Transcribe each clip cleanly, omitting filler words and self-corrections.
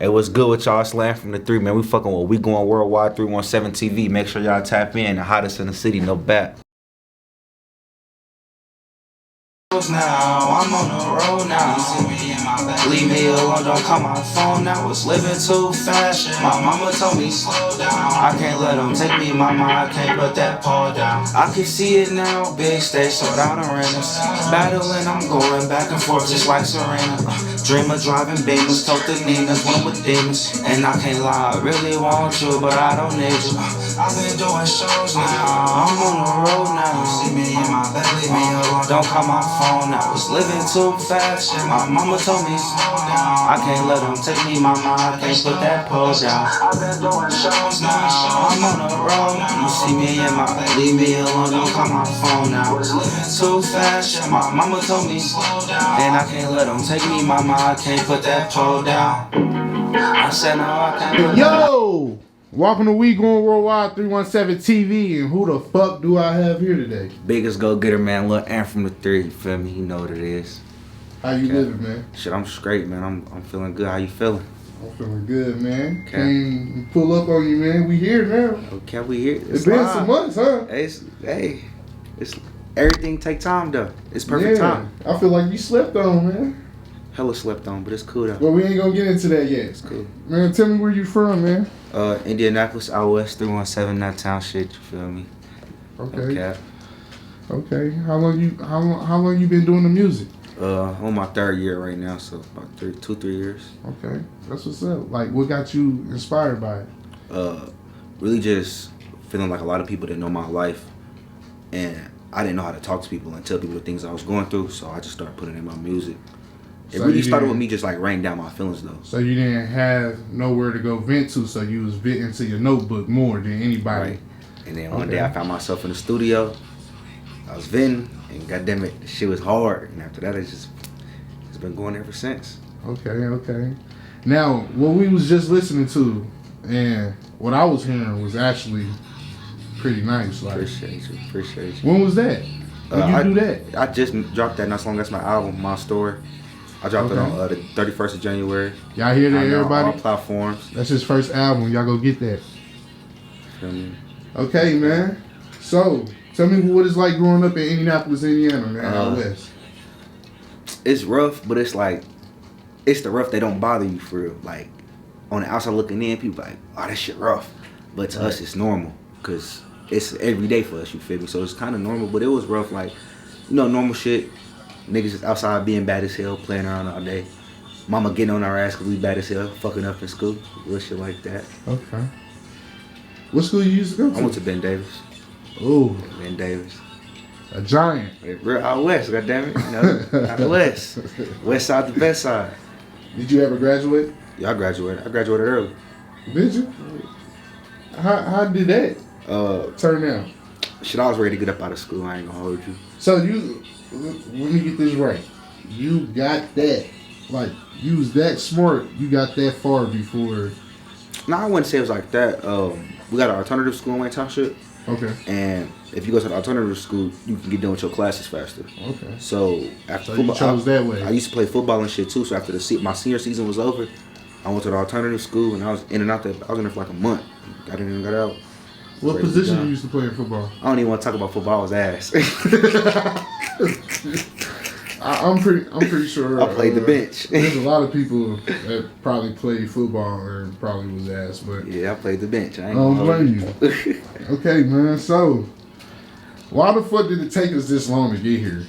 Hey, what's good with y'all? Slam from the 3, man. We fucking with We Going Worldwide 317 TV. Make sure y'all tap in. The hottest in the city, no bat. Now I'm on the road now. Leave me alone, don't call my phone now. It's living too fast. My mama told me slow down. I can't let them take me, mama. I can't put that paw down. I can see it now, big stage sold out arenas. Battling, I'm going back and forth just like Serena. Dream of driving Beamers, told the Ninas, one with demons. And I can't lie, I really want you, but I don't need you. I've been doing shows now. I'm on the road now. See me in my bed, leave me alone. Don't call my phone now. It's living too fast. My mama told me slow down. I can't let them take me, mama. I can't put that pole down. I've been doing shows now. I'm on the road. You see me in my bed, leave me alone. Don't call my phone now. It's living too fast. My mama told me slow down. And I can't let them take me, mama. I can't put that pole down. I said no, I can't put that. Yo! Welcome to We Going Worldwide 317 TV, and who the fuck do I have here today? Biggest go-getter, man. Lil Ant from the 3. You feel me? You know what it is. How you living, man? Shit, I'm straight, man. I'm feeling good. How you feeling? I'm feeling good, man. Okay. Came pull up on you, man. We here now. Okay, we here. It's been some months, huh? It's everything take time, though. It's perfect time. I feel like you slept on, man. Hella slept on, but it's cool, though. Well, we ain't gonna get into that yet. It's cool. Man, tell me where you from, man. Indianapolis, out west, 317, that town shit, you feel me? Okay. Okay. How long you been doing the music? I'm on my 3rd year right now, so about 2-3 years. Okay. That's what's up. Like, what got you inspired by it? Really just feeling like a lot of people didn't know my life, and I didn't know how to talk to people and tell people the things I was going through, so I just started putting it in my music. It really started with me just like writing down my feelings, though. So you didn't have nowhere to go vent to, so you was venting to your notebook more than anybody. Right. And then one day I found myself in the studio. I was venting, and goddamn it, the shit was hard. And after that, it's been going ever since. Okay. Now, what we was just listening to, and what I was hearing was actually pretty nice. Like, Appreciate you. When was that? When you do that? I just dropped that not so long. That's my album, My Story. I dropped it on the 31st of January. Y'all hear that, everybody? On all platforms. That's his first album. Y'all go get that. Feel me? Okay, man. So, tell me what it's like growing up in Indianapolis, Indiana, man, out west. It's rough, but it's like, it's the rough that don't bother you for real. Like, on the outside looking in, people like, oh, that shit rough. But to us, it's normal, because it's every day for us, you feel me? So it's kind of normal, but it was rough, like, you know, normal shit. Niggas just outside being bad as hell, playing around all day. Mama getting on our ass because we bad as hell, fucking up in school, little shit like that. Okay. What school you used to go to? I went to Ben Davis. Ooh. Ben Davis. A giant. Real out west, goddammit. You know, out west. West side to best side. Did you ever graduate? Yeah, I graduated. I graduated early. Did you? How did that turn out? Shit, I was ready to get up out of school. I ain't gonna hold you. So let me get this right. You got that, like, you was that smart. You got that far before. No, I wouldn't say it was like that. We got an alternative school in Wayne Township. Okay. And if you go to the alternative school, you can get done with your classes faster. Okay. So after football, you chose that way. I used to play football and shit too. So after my senior season was over, I went to the alternative school and I was in and out there. I was in there for like a month. Got in and got out. What position you used to play in football? I don't even want to talk about football. I was ass. I'm pretty sure. I played the bench. There's a lot of people that probably played football and probably was ass, but yeah, I played the bench. I don't blame you. Okay, man. So, why the fuck did it take us this long to get here?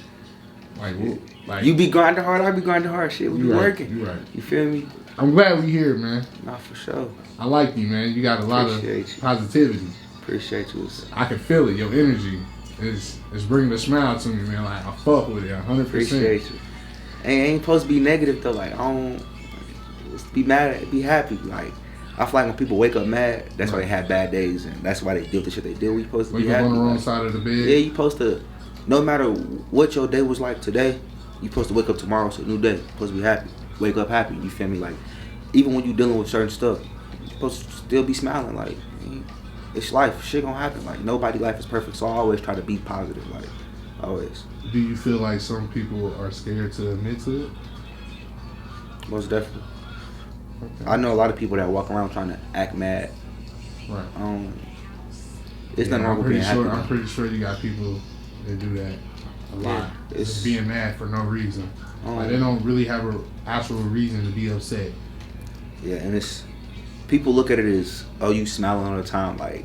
Like you be grinding hard. I be grinding hard. Shit, we be working. You right. You feel me? I'm glad we here, man. Nah, for sure. I like you, man. You got a lot of positivity. Appreciate you. I can feel it. Your energy is bringing a smile to me, man. Like, I fuck with it 100%. Appreciate you. Ain't supposed to be negative though. Like, I don't be mad at it, be happy. Like, I feel like when people wake up mad, that's why they have bad days, and that's why they deal with the shit they deal. You supposed to be happy. Wake up on the wrong side of the bed. Yeah, you supposed to. No matter what your day was like today, you supposed to wake up tomorrow to a new day. You supposed to be happy. Wake up happy. You feel me? Like, even when you dealing with certain stuff, you supposed to still be smiling. Like, it's life. Shit gonna happen. Like, nobody's life is perfect. So I always try to be positive. Like, always. Do you feel like some people are scared to admit to it? Most definitely. Okay. I know a lot of people that walk around trying to act mad. Right. It's nothing wrong with being happy. I'm pretty sure you got people that do that a lot. Just being mad for no reason. Like they don't really have an actual reason to be upset. Yeah, and it's people look at it as, oh, you smiling all the time. Like,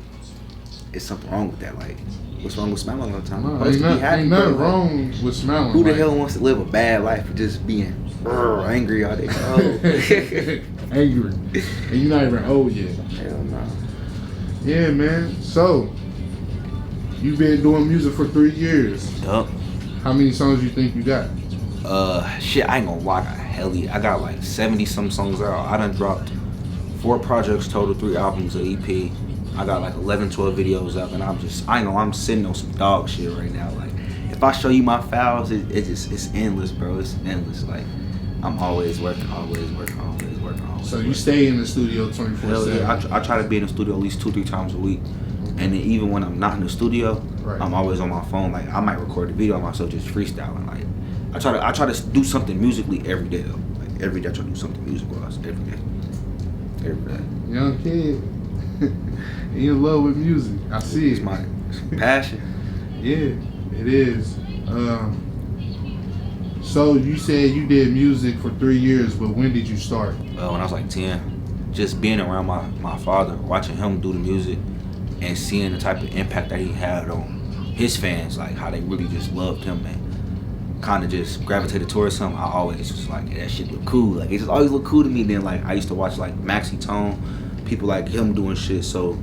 it's something wrong with that. Like, what's wrong with smiling all the time? No, ain't nothing wrong with smiling. Who the hell wants to live a bad life for just being angry all day? Oh. Angry. And you're not even old yet. Hell no. Yeah, man. So, you've been doing music for 3 years. Yup. How many songs you think you got? Shit, I ain't gonna lie, I got like 70 some songs out. I done dropped 4 projects total, 3 albums, an EP. I got like 11, 12 videos up, and I'm sitting on some dog shit right now. Like, if I show you my files, it's endless, bro. It's endless. Like, I'm always working. So you stay in the studio 24/7? Yeah, I try to be in the studio at least 2-3 times a week. And then even when I'm not in the studio, I'm always on my phone. Like, I might record a video of myself just freestyling. Like, I try to do something musically every day though. Like, every day I try to do something music-wise. Every day. Young kid. He in love with music. I see it's my passion. Yeah, it is. So you said you did music for 3 years, but when did you start? When I was like 10. Just being around my father, watching him do the music, and seeing the type of impact that he had on his fans, like how they really just loved him and kind of just gravitated towards him. I always was like, yeah, that shit look cool. Like, it just always looked cool to me. Then like I used to watch like Maxi Tone, people like him doing shit. So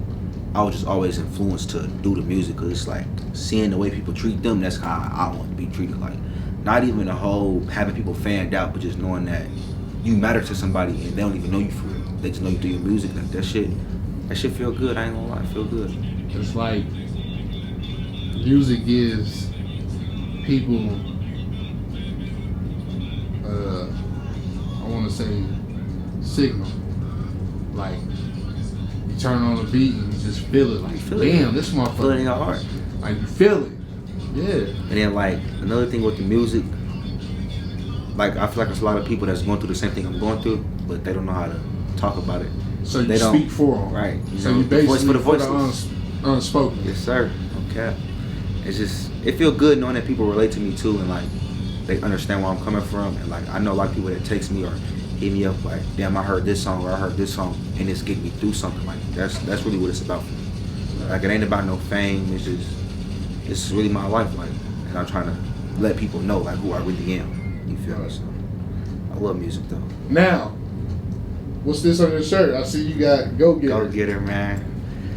I was just always influenced to do the music, cause it's like seeing the way people treat them. That's how I want to be treated. Like, not even the whole having people fanned out, but just knowing that you matter to somebody and they don't even know you for real. They just know you through your music. Like, that shit feel good. I ain't gonna lie, it feel good. It's like music gives people, I want to say, signal. Like, you turn on the beat and you just feel it. Like, damn, this motherfucker. Feel it in your heart. Like, you feel it. Yeah. And then like another thing with the music, like I feel like there's a lot of people that's going through the same thing I'm going through, but they don't know how to talk about it. So you speak for them. Right. So you basically for the unspoken. Yes, sir. Okay. It's just, it feels good knowing that people relate to me too, and like they understand where I'm coming from, and like I know a lot of people that text me or hit me up like, damn, I heard this song or I heard this song, and it's getting me through something. Like that's really what it's about for me. Like, it ain't about no fame. It's really my life, like, and I'm trying to let people know like who I really am. You feel me? So I love music though. Now, what's this on your shirt? I see you got Go Getter. Go Getter, man.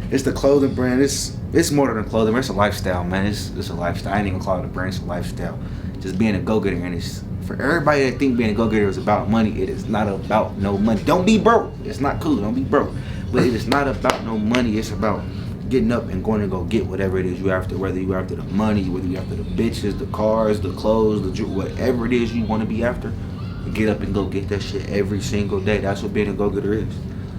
It's the clothing brand. It's more than a clothing. It's a lifestyle, man. It's a lifestyle. I ain't even call it a brand. It's a lifestyle. Just being a go-getter, and it's for everybody that think being a go-getter is about money. It is not about no money. Don't be broke. It's not cool. Don't be broke. But it is not about no money. It's about getting up and going to go get whatever it is you after. Whether you after the money, whether you after the bitches, the cars, the clothes, the jewelry, whatever it is you want to be after, get up and go get that shit every single day. That's what being a go-getter is.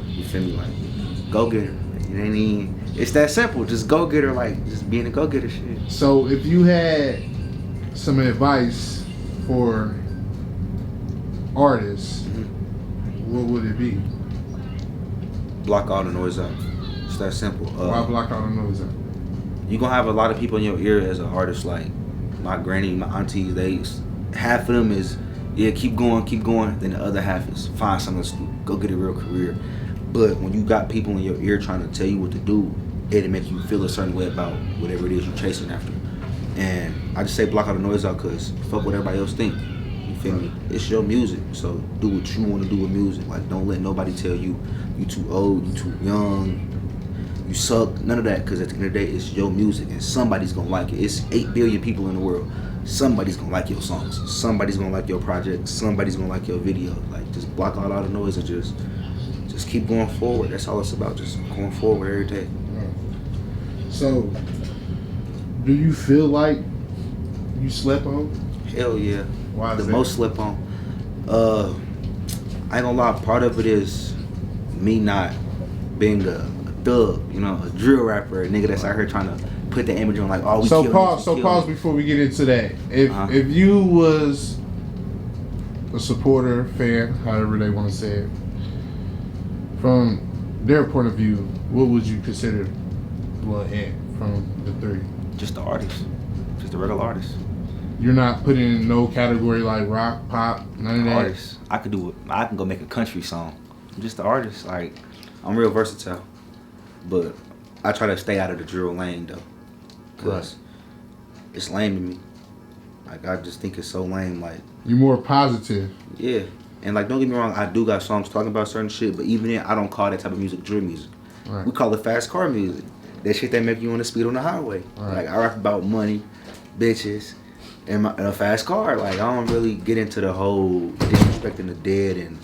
You feel me? Like, go-getter. It ain't even, it's that simple. Just go-getter, like, just being a go-getter shit. So if you had some advice for artists, what would it be? Block all the noise out. It's that simple. Why block all the noise out? You're going to have a lot of people in your ear as an artist, like my granny, my aunties. Half of them is, yeah, keep going. Then the other half is find something to do. Go get a real career. But when you got people in your ear trying to tell you what to do, it'll make you feel a certain way about whatever it is you're chasing after. And I just say block all the noise out, because fuck what everybody else think. You feel me? It's your music, so do what you want to do with music. Like, don't let nobody tell you you too old, you too young, you suck. None of that, because at the end of the day, it's your music, and somebody's gonna like it. It's 8 billion people in the world. Somebody's gonna like your songs. Somebody's gonna like your project. Somebody's gonna like your video. Like, just block out all the noise and just keep going forward. That's all it's about. Just going forward every day. So, do you feel like you slept on? Hell yeah. Why is the most slept on? I ain't gonna lie. Part of it is me not being a thug, you know, a drill rapper, a nigga that's out here trying to put the image on like, oh, we so kill pause. him, So pause before we get into that. If you was a supporter, fan, however they want to say it, from their point of view, what would you consider Bloodhead from the three? Just the artist. Just the regular artist. You're not putting in no category like rock, pop, none of that? Artist. I could do it. I can go make a country song. I'm just the artist. Like, I'm real versatile. But I try to stay out of the drill lane, though. Because it's lame to me. Like, I just think it's so lame. Like, you're more positive. Yeah. And, like, don't get me wrong, I do got songs talking about certain shit, but even then, I don't call that type of music drill music. Right. We call it fast car music. That shit that make you want to speed on the highway. Right. Like, I rap about money, bitches, and a fast car. Like, I don't really get into the whole disrespecting the dead and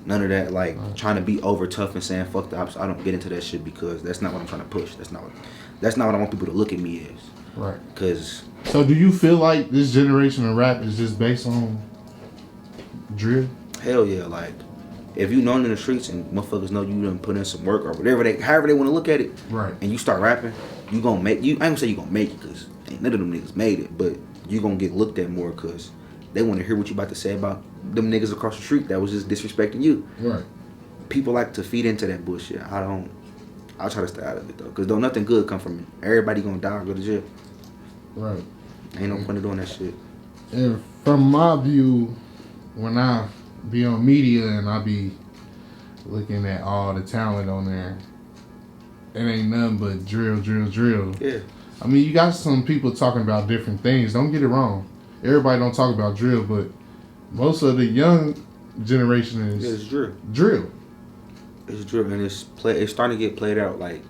none of that. Like, trying to be over tough and saying fuck the ops. I don't get into that shit because that's not what I'm trying to push. That's not what I want people to look at me as. Right. Cause. So do you feel like this generation of rap is just based on drill? Hell yeah. Like, if you known in the streets and motherfuckers know you done put in some work or whatever however they want to look at it. Right. And you start rapping, you gonna make, I ain't gonna say you gonna make it because ain't none of them niggas made it, but you gonna get looked at more because they want to hear what you about to say about them niggas across the street that was just disrespecting you. Right. People like to feed into that bullshit. I'll try to stay out of it though, because don't nothing good come from it. Everybody gonna die or go to jail. Right. Ain't no point in doing that shit. And from my view, when I be on media and I be looking at all the talent on there, it ain't nothing but drill. Yeah. I mean, you got some people talking about different things. Don't get it wrong. Everybody don't talk about drill, but most of the young generation is Yeah, it's drill. Drill. It's drill, and it's starting to get played out. Like,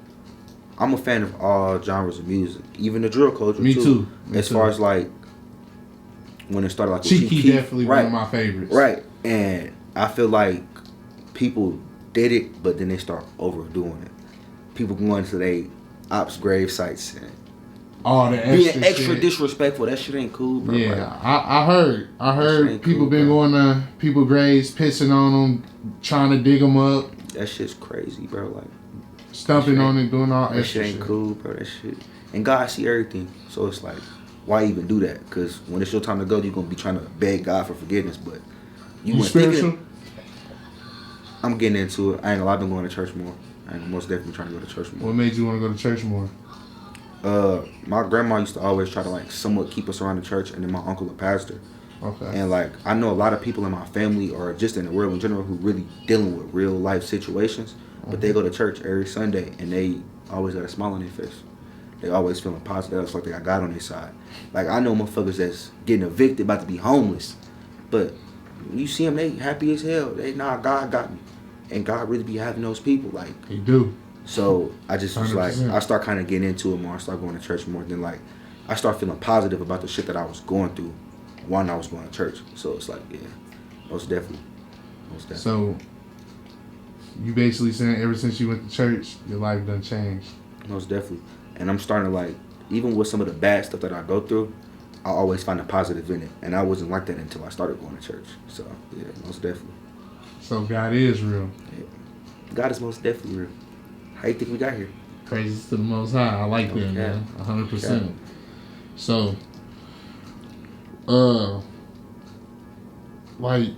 I'm a fan of all genres of music, even the drill culture. Me too. As far as like when it started, like with Chief Keef, Keef definitely right, one of my favorites. Right, and I feel like people did it, but then they start overdoing it. People going to their ops grave sites and all the being extra shit. disrespectful. That shit ain't cool, bro. Yeah, like, I heard people cool, been bro. going to people graves, pissing on them, trying to dig them up. That shit's crazy, bro. Like, Stumping on it, doing all that extra shit ain't shit. cool, bro. That shit. And God see everything, so it's like, why even do that? Because when it's your time to go, you're gonna be trying to beg God for forgiveness, but You spiritual? I'm getting into it. I ain't gonna lie, I've been going to church more. I'm most definitely trying to go to church more. What made you want to go to church more? My grandma used to always try to like somewhat keep us around the church, and then my uncle a pastor. Okay. And like, I know a lot of people in my family or just in the world in general who really dealing with real life situations, but they go to church every Sunday and they always got a smile on their face. They always feeling positive. It's like they got God on their side. Like, I know motherfuckers that's getting evicted, about to be homeless, but you see them, they happy as hell. They, nah, God got me. And God really be having those people. Like, He do. so I just was like, 100%. I start kind of getting into it more. I start going to church more. Then like, I start feeling positive about the shit that I was going through while I was going to church. So it's like, yeah, most definitely. So, you basically saying ever since you went to church, your life done changed. Most definitely. And I'm starting to like, even with some of the bad stuff that I go through, I always find a positive in it. And I wasn't like that until I started going to church. So yeah, most definitely. So God is real. Yeah. God is most definitely real. How you think we got here? Praises to the Most High. I like that, man. 100%. So, like,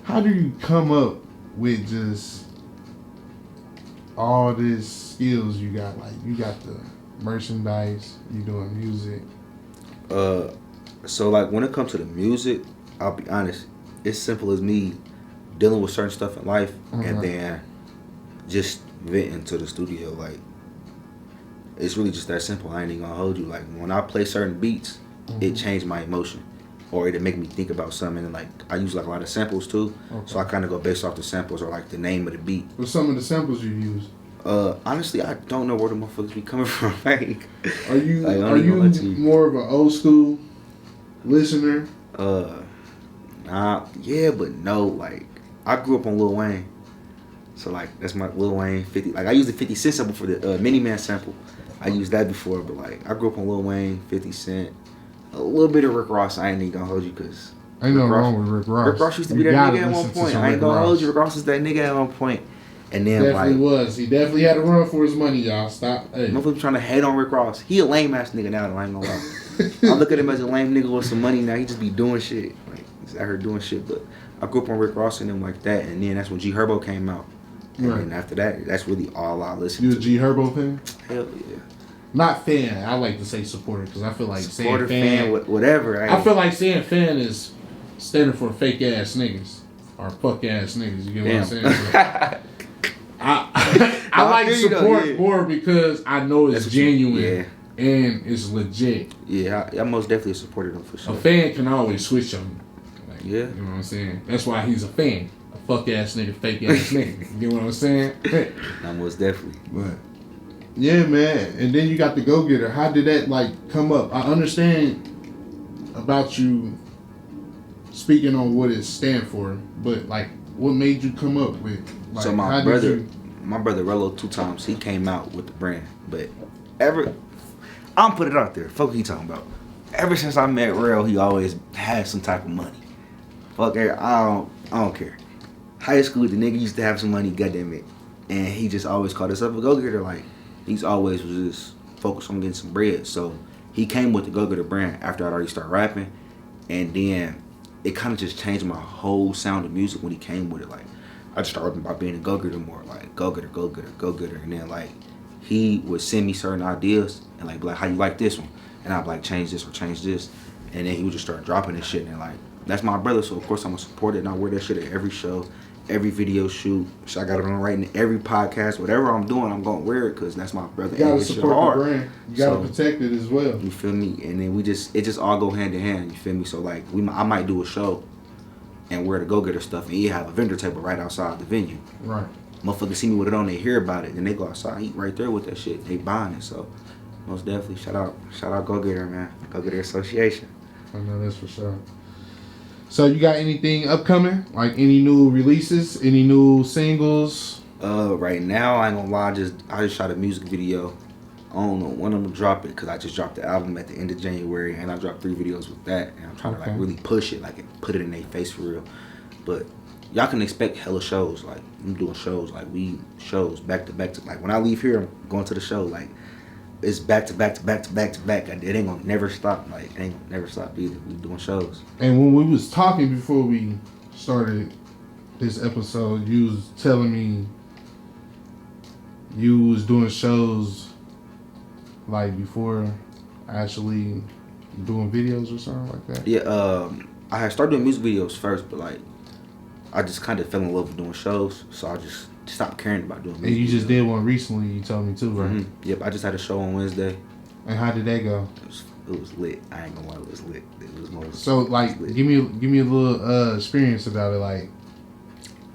how do you come up with just all these skills you got? Like, you got the merchandise, you doing music. So like, when it comes to the music, I'll be honest, it's simple as me dealing with certain stuff in life and then just venting to the studio. Like, it's really just that simple. I ain't even gonna hold you. Like, when I play certain beats, it changed my emotion, or it'll make me think about something. And like, I use like a lot of samples too, so I kind of go based off the samples or like the name of the beat. What's some of the samples you use? Honestly, I don't know where the motherfuckers be coming from. Like, Are you like, are you more of an old school listener? Yeah, but no. Like, I grew up on Lil Wayne, so like, that's my Lil Wayne 50. Like, I used the 50 Cent sample for the Mini Man sample. I used that before, but like, I grew up on Lil Wayne, 50 Cent, a little bit of Rick Ross. I ain't even gonna hold you because ain't nothing wrong with Rick Ross. Rick Ross used to be that nigga at one point. I ain't gonna hold you. Rick Ross was that nigga at one point. And then Definitely like, was. He definitely had to run for his money, y'all. Stop. Hey. motherfuckers trying to hate on Rick Ross. He a lame ass nigga now, though, I ain't gonna lie. I look at him as a lame nigga with some money now. He just be doing shit. Like, he's out here doing shit. But I I grew up on Rick Ross and them like that, and then that's when G Herbo came out. And Right. then after that, that's really all I listened You to. a G Herbo fan? Hell yeah. Not fan. I like to say supporter because I feel like Supporter, saying fan. whatever. I feel like saying fan is standing for fake ass niggas or fuck ass niggas. You get what I'm saying? So, I like support more because I know it's genuine and it's legit. Yeah, I'm most definitely supported them for sure. A fan can always switch on you. Like, Yeah. You know what I'm saying? That's why he's a fan. A fuck ass nigga, fake ass nigga. You get what I'm saying? No, most definitely. But yeah, man. And then you got the Go Getter. How did that like come up? I understand about you speaking on what it stands for, but like, what made you come up with? Like, So my brother Rello 2 times, he came out with the brand, but I'm put it out there. Fuck what he talking about. Ever since I met Rel, he always had some type of money. Fuck it, I don't care. High school, the nigga used to have some money, goddamn it, and he just always called himself a go-getter. Like he's always was just focused on getting some bread. So he came with the go-getter brand after I'd already started rapping, and then it kind of just changed my whole sound of music when he came with it. Like I just started rapping about being a go-getter more, like go-getter, go-getter, go-getter, and then like he would send me certain ideas and like be like, how you like this one? And I'd be like, change this or change this, and then he would just start dropping this shit, and like that's my brother, so of course I'm gonna support it, and I wear that shit at every show, every video shoot. So I got it on right in every podcast, whatever I'm doing, I'm gonna wear it because that's my brother. You gotta support the brand. You gotta protect it as well. You feel me? And then it just all go hand in hand. You feel me? So like I might do a show and wear the go-getter stuff, and you have a vendor table right outside the venue. Right. Motherfuckers see me with it on, they hear about it, and they go outside, eat right there with that shit. They buying it. So most definitely, shout out Go-Getter, man. Go-Getter Association. I know that's for sure. So you got anything upcoming? Like any new releases? Any new singles? Right now, I ain't gonna lie, I just shot a music video. I don't know when I'm gonna drop it because I just dropped the album at the end of January, and I dropped 3 videos with that, and I'm trying to like really push it, like put it in their face for real. But y'all can expect hella shows. Like I'm doing shows, like shows back to back to like when I leave here, I'm going to the show. Like it's back to back to back to back to back. It ain't gonna never stop. Like it ain't gonna never stop either. We doing shows. And when we was talking before we started this episode, you was telling me you was doing shows like before actually doing videos or something like that. Yeah, I had started doing music videos first, but like I just kind of fell in love with doing shows, so I just stopped caring about doing music. And you just did one recently, you told me too, right? Mm-hmm. Yep, I just had a show on Wednesday. And how did that go? It was lit. I ain't gonna lie, it was lit. It was more. So like, give me a little experience about it. Like,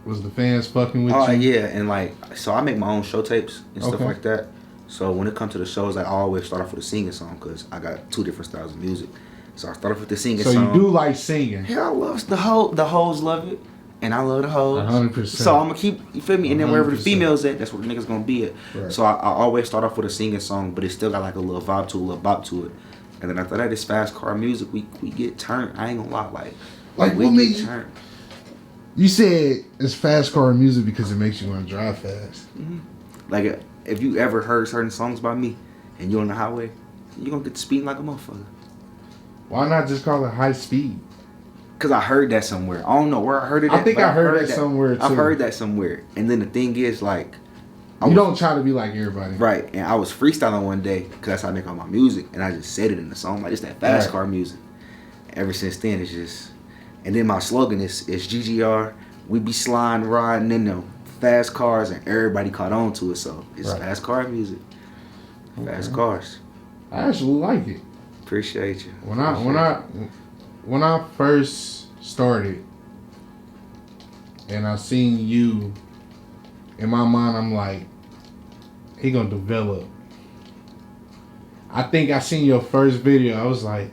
was the fans fucking with you? Oh yeah, and like, so I make my own show tapes and stuff like that. So when it comes to the shows, I always start off with a singing song because I got 2 different styles of music. So I start off with the singing song. So you do like singing? Yeah, I love the hoes love it. And I love the hoes. 100%. So I'm gonna keep, you feel me? And then wherever the 100%. females at, that's where the niggas gonna be at. Right. So I always start off with a singing song, but it still got like a little vibe to it, a little bop to it. And then after that, it's fast car music. We get turned. I ain't gonna lie, like we what made get turned. You said it's fast car music because it makes you want to drive fast. Mm-hmm. Like if you ever heard certain songs by me, and you're on the highway, you gonna get to speeding like a motherfucker. Why not just call it high speed? Cause I heard that somewhere. I don't know where I heard it. I think I heard that somewhere too. I've heard that somewhere. And then the thing is, like, you don't try to be like everybody, right? And I was freestyling one day because that's how I make all my music, and I just said it in the song, like it's that fast car music. Ever since then, it's just. And then my slogan is GGR. We be sliding, riding in them fast cars, and everybody caught on to it. So it's fast car music. Fast cars. I actually like it. Appreciate you. When I first started and I seen you, in my mind I'm like, he gonna develop. I think I seen your first video. I was like,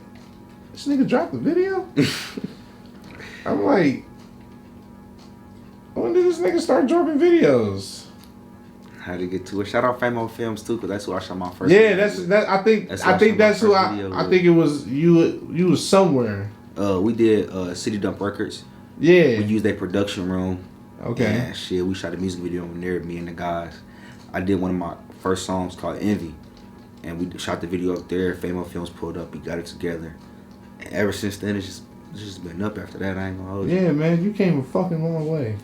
this nigga dropped the video? I'm like, when did this nigga start dropping videos? How to get to it? Shout out Famo Films too, cause that's who I shot my first. Yeah, I think that's who I think it was you. You was somewhere. We did City Dump Records. Yeah. We used their production room. Okay. And shit, we shot a music video in there, me and the guys. I did one of my first songs called Envy. And we shot the video up there. Famo Films pulled up, we got it together. And ever since then, it's just It's just been up after that. I ain't gonna hold you. Yeah, man, you came a fucking long way.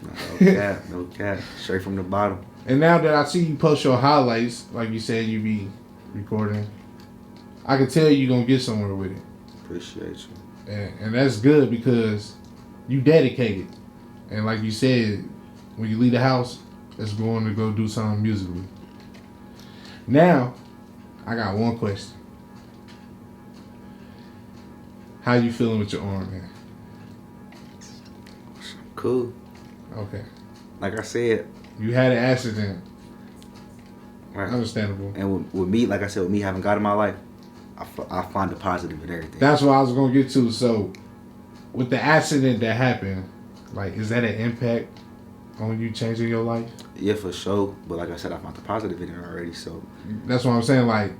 No cap. Straight from the bottom. And now that I see you post your highlights, like you said, you be recording, I can tell you gonna get somewhere with it. Appreciate you. And that's good because you dedicated. And like you said, when you leave the house, it's going to go do something musically. Now, I got one question. How you feeling with your arm, man? Cool. Okay. Like I said. You had an accident. Right. Understandable. And with me, like I said, with me having God in my life, I find the positive in everything. That's what I was going to get to. So, with the accident that happened, like, is that an impact on you changing your life? Yeah, for sure. But like I said, I found the positive in it already, so. That's what I'm saying. Like,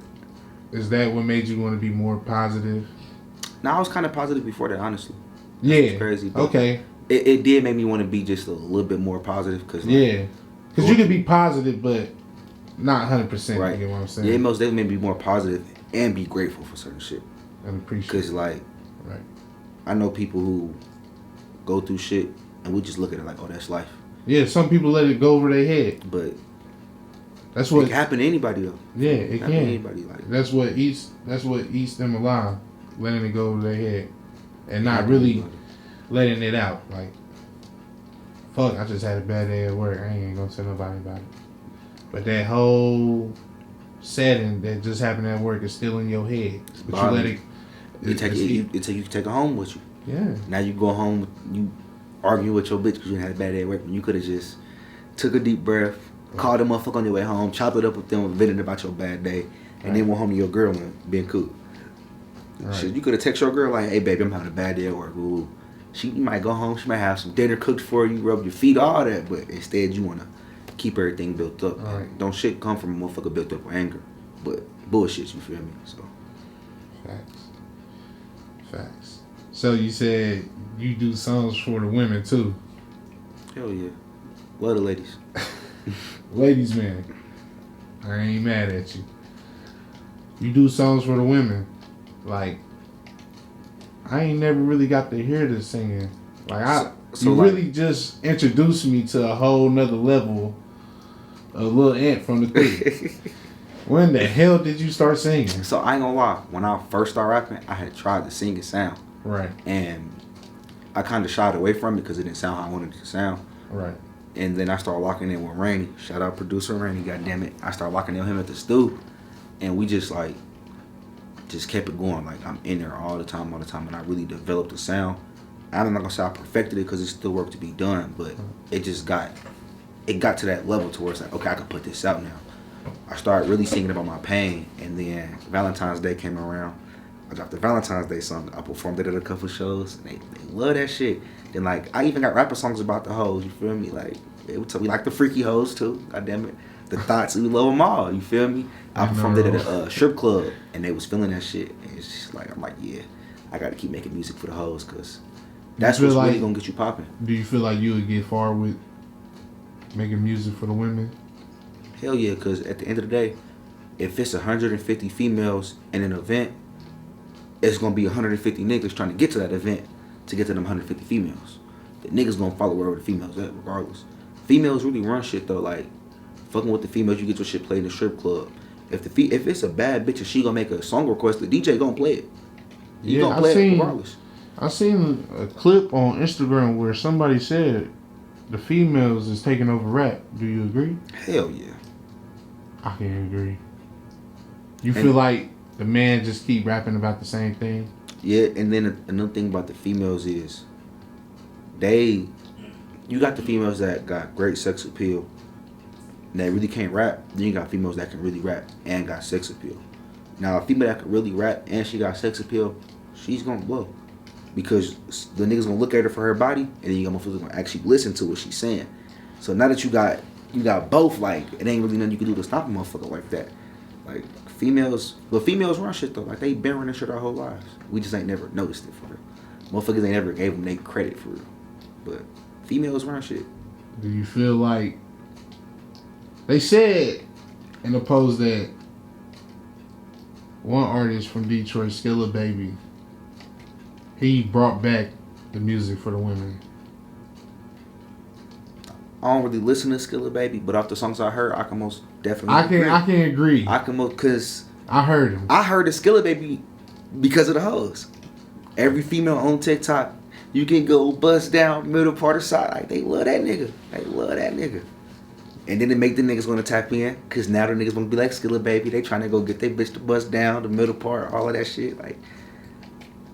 is that what made you want to be more positive? No, I was kind of positive before that, honestly. Yeah. Crazy. Okay. It did make me want to be just a little bit more positive. Cause like, yeah. Because you can be positive, but not 100%. Right. You know what I'm saying? Yeah, it most definitely made me more positive and be grateful for certain shit. And appreciate. Because, like, right. I know people who go through shit and we just look at it like, oh, that's life. Yeah, some people let it go over their head. But that's what it can happen to anybody, though. Yeah, it can. Anybody, like, that's what eats them alive, letting it go over their head. And not really letting it out. Like, fuck, I just had a bad day at work. I ain't gonna tell nobody about it. But that whole setting that just happened at work is still in your head. But you let it. You take it home with you. Yeah. Now you go home, you argue with your bitch because you had a bad day at work. You could have just took a deep breath, called a motherfucker on your way home, chopped it up with them, vented about your bad day, and then went home to your girl and been cool. Right. Shit, you could have texted your girl like, "Hey, baby, I'm having a bad day at work." Ooh. You might go home. She might have some dinner cooked for you, rub your feet, all that. But instead, you want to keep everything built up. Right. Don't shit come from a motherfucker built up with anger. But bullshit, you feel me? So. Facts. So you said you do songs for the women too. Hell yeah. Love the ladies. Ladies, man. I ain't mad at you. You do songs for the women. Like, I ain't never really got to hear this singing. Like, you really just introduced me to a whole nother level of Lil Ant from the Three. When the hell did you start singing? So I ain't gonna lie. When I first started rapping, I had tried to sing and sound. Right. And I kind of shied away from it because it didn't sound how I wanted it to sound. Right. And then I started locking in with Rainy. Shout out producer Rainy, goddammit. I started locking in with him at the stew. And we just kept it going. Like, I'm in there all the time. And I really developed the sound. I'm not gonna say I perfected it because it's still work to be done. But it got to that level to where it's like, okay, I can put this out now. I started really singing about my pain. And then Valentine's Day came around. I dropped the Valentine's Day song. I performed it at a couple shows. And they love that shit. Then, like, I even got rapper songs about the hoes. You feel me? Like, we like the freaky hoes too. Goddammit. The thoughts, we love them all. You feel me? I performed it at a strip club, and they was feeling that shit. And it's just like, I'm like, yeah, I got to keep making music for the hoes, because that's what's really gonna get you popping. Do you feel like you would get far with making music for the women? Hell yeah, because at the end of the day, if it's 150 females in an event, it's gonna be 150 niggas trying to get to that event to get to them 150 females. The niggas gonna follow wherever the females at, regardless. Females really run shit though. Like, fucking with the females, you get your shit played in the strip club. If it's a bad bitch and she gonna make a song request, the DJ gonna play it. He gonna play it regardless. I seen a clip on Instagram where somebody said the females is taking over rap. Do you agree? Hell yeah. I can agree. You feel like the man just keep rapping about the same thing? Yeah, and then another thing about the females is you got the females that got great sex appeal and that really can't rap. Then you got females that can really rap and got sex appeal. Now, a female that can really rap and she got sex appeal, she's gonna blow. Because the niggas gonna look at her for her body, and then you got motherfuckers gonna actually listen to what she's saying. So now that you got both, like, it ain't really nothing you can do to stop a motherfucker like that. Like, females run shit though. Like, they been running shit our whole lives. We just ain't never noticed it for real. Motherfuckers ain't never gave them they credit for real. But females run shit. Do you feel like they said in the post that one artist from Detroit, Skilla Baby, he brought back the music for the women? I don't really listen to Skilla Baby, but off the songs I heard, I can most definitely agree. I can agree. I can most, cause I heard him. I heard the Skilla Baby because of the hoes. Every female on TikTok, you can go bust down middle part of side. Like, they love that nigga. They love that nigga. And then they make the niggas want to tap in, cause now the niggas want to be like Skilla Baby. They trying to go get their bitch to bust down the middle part, all of that shit. Like,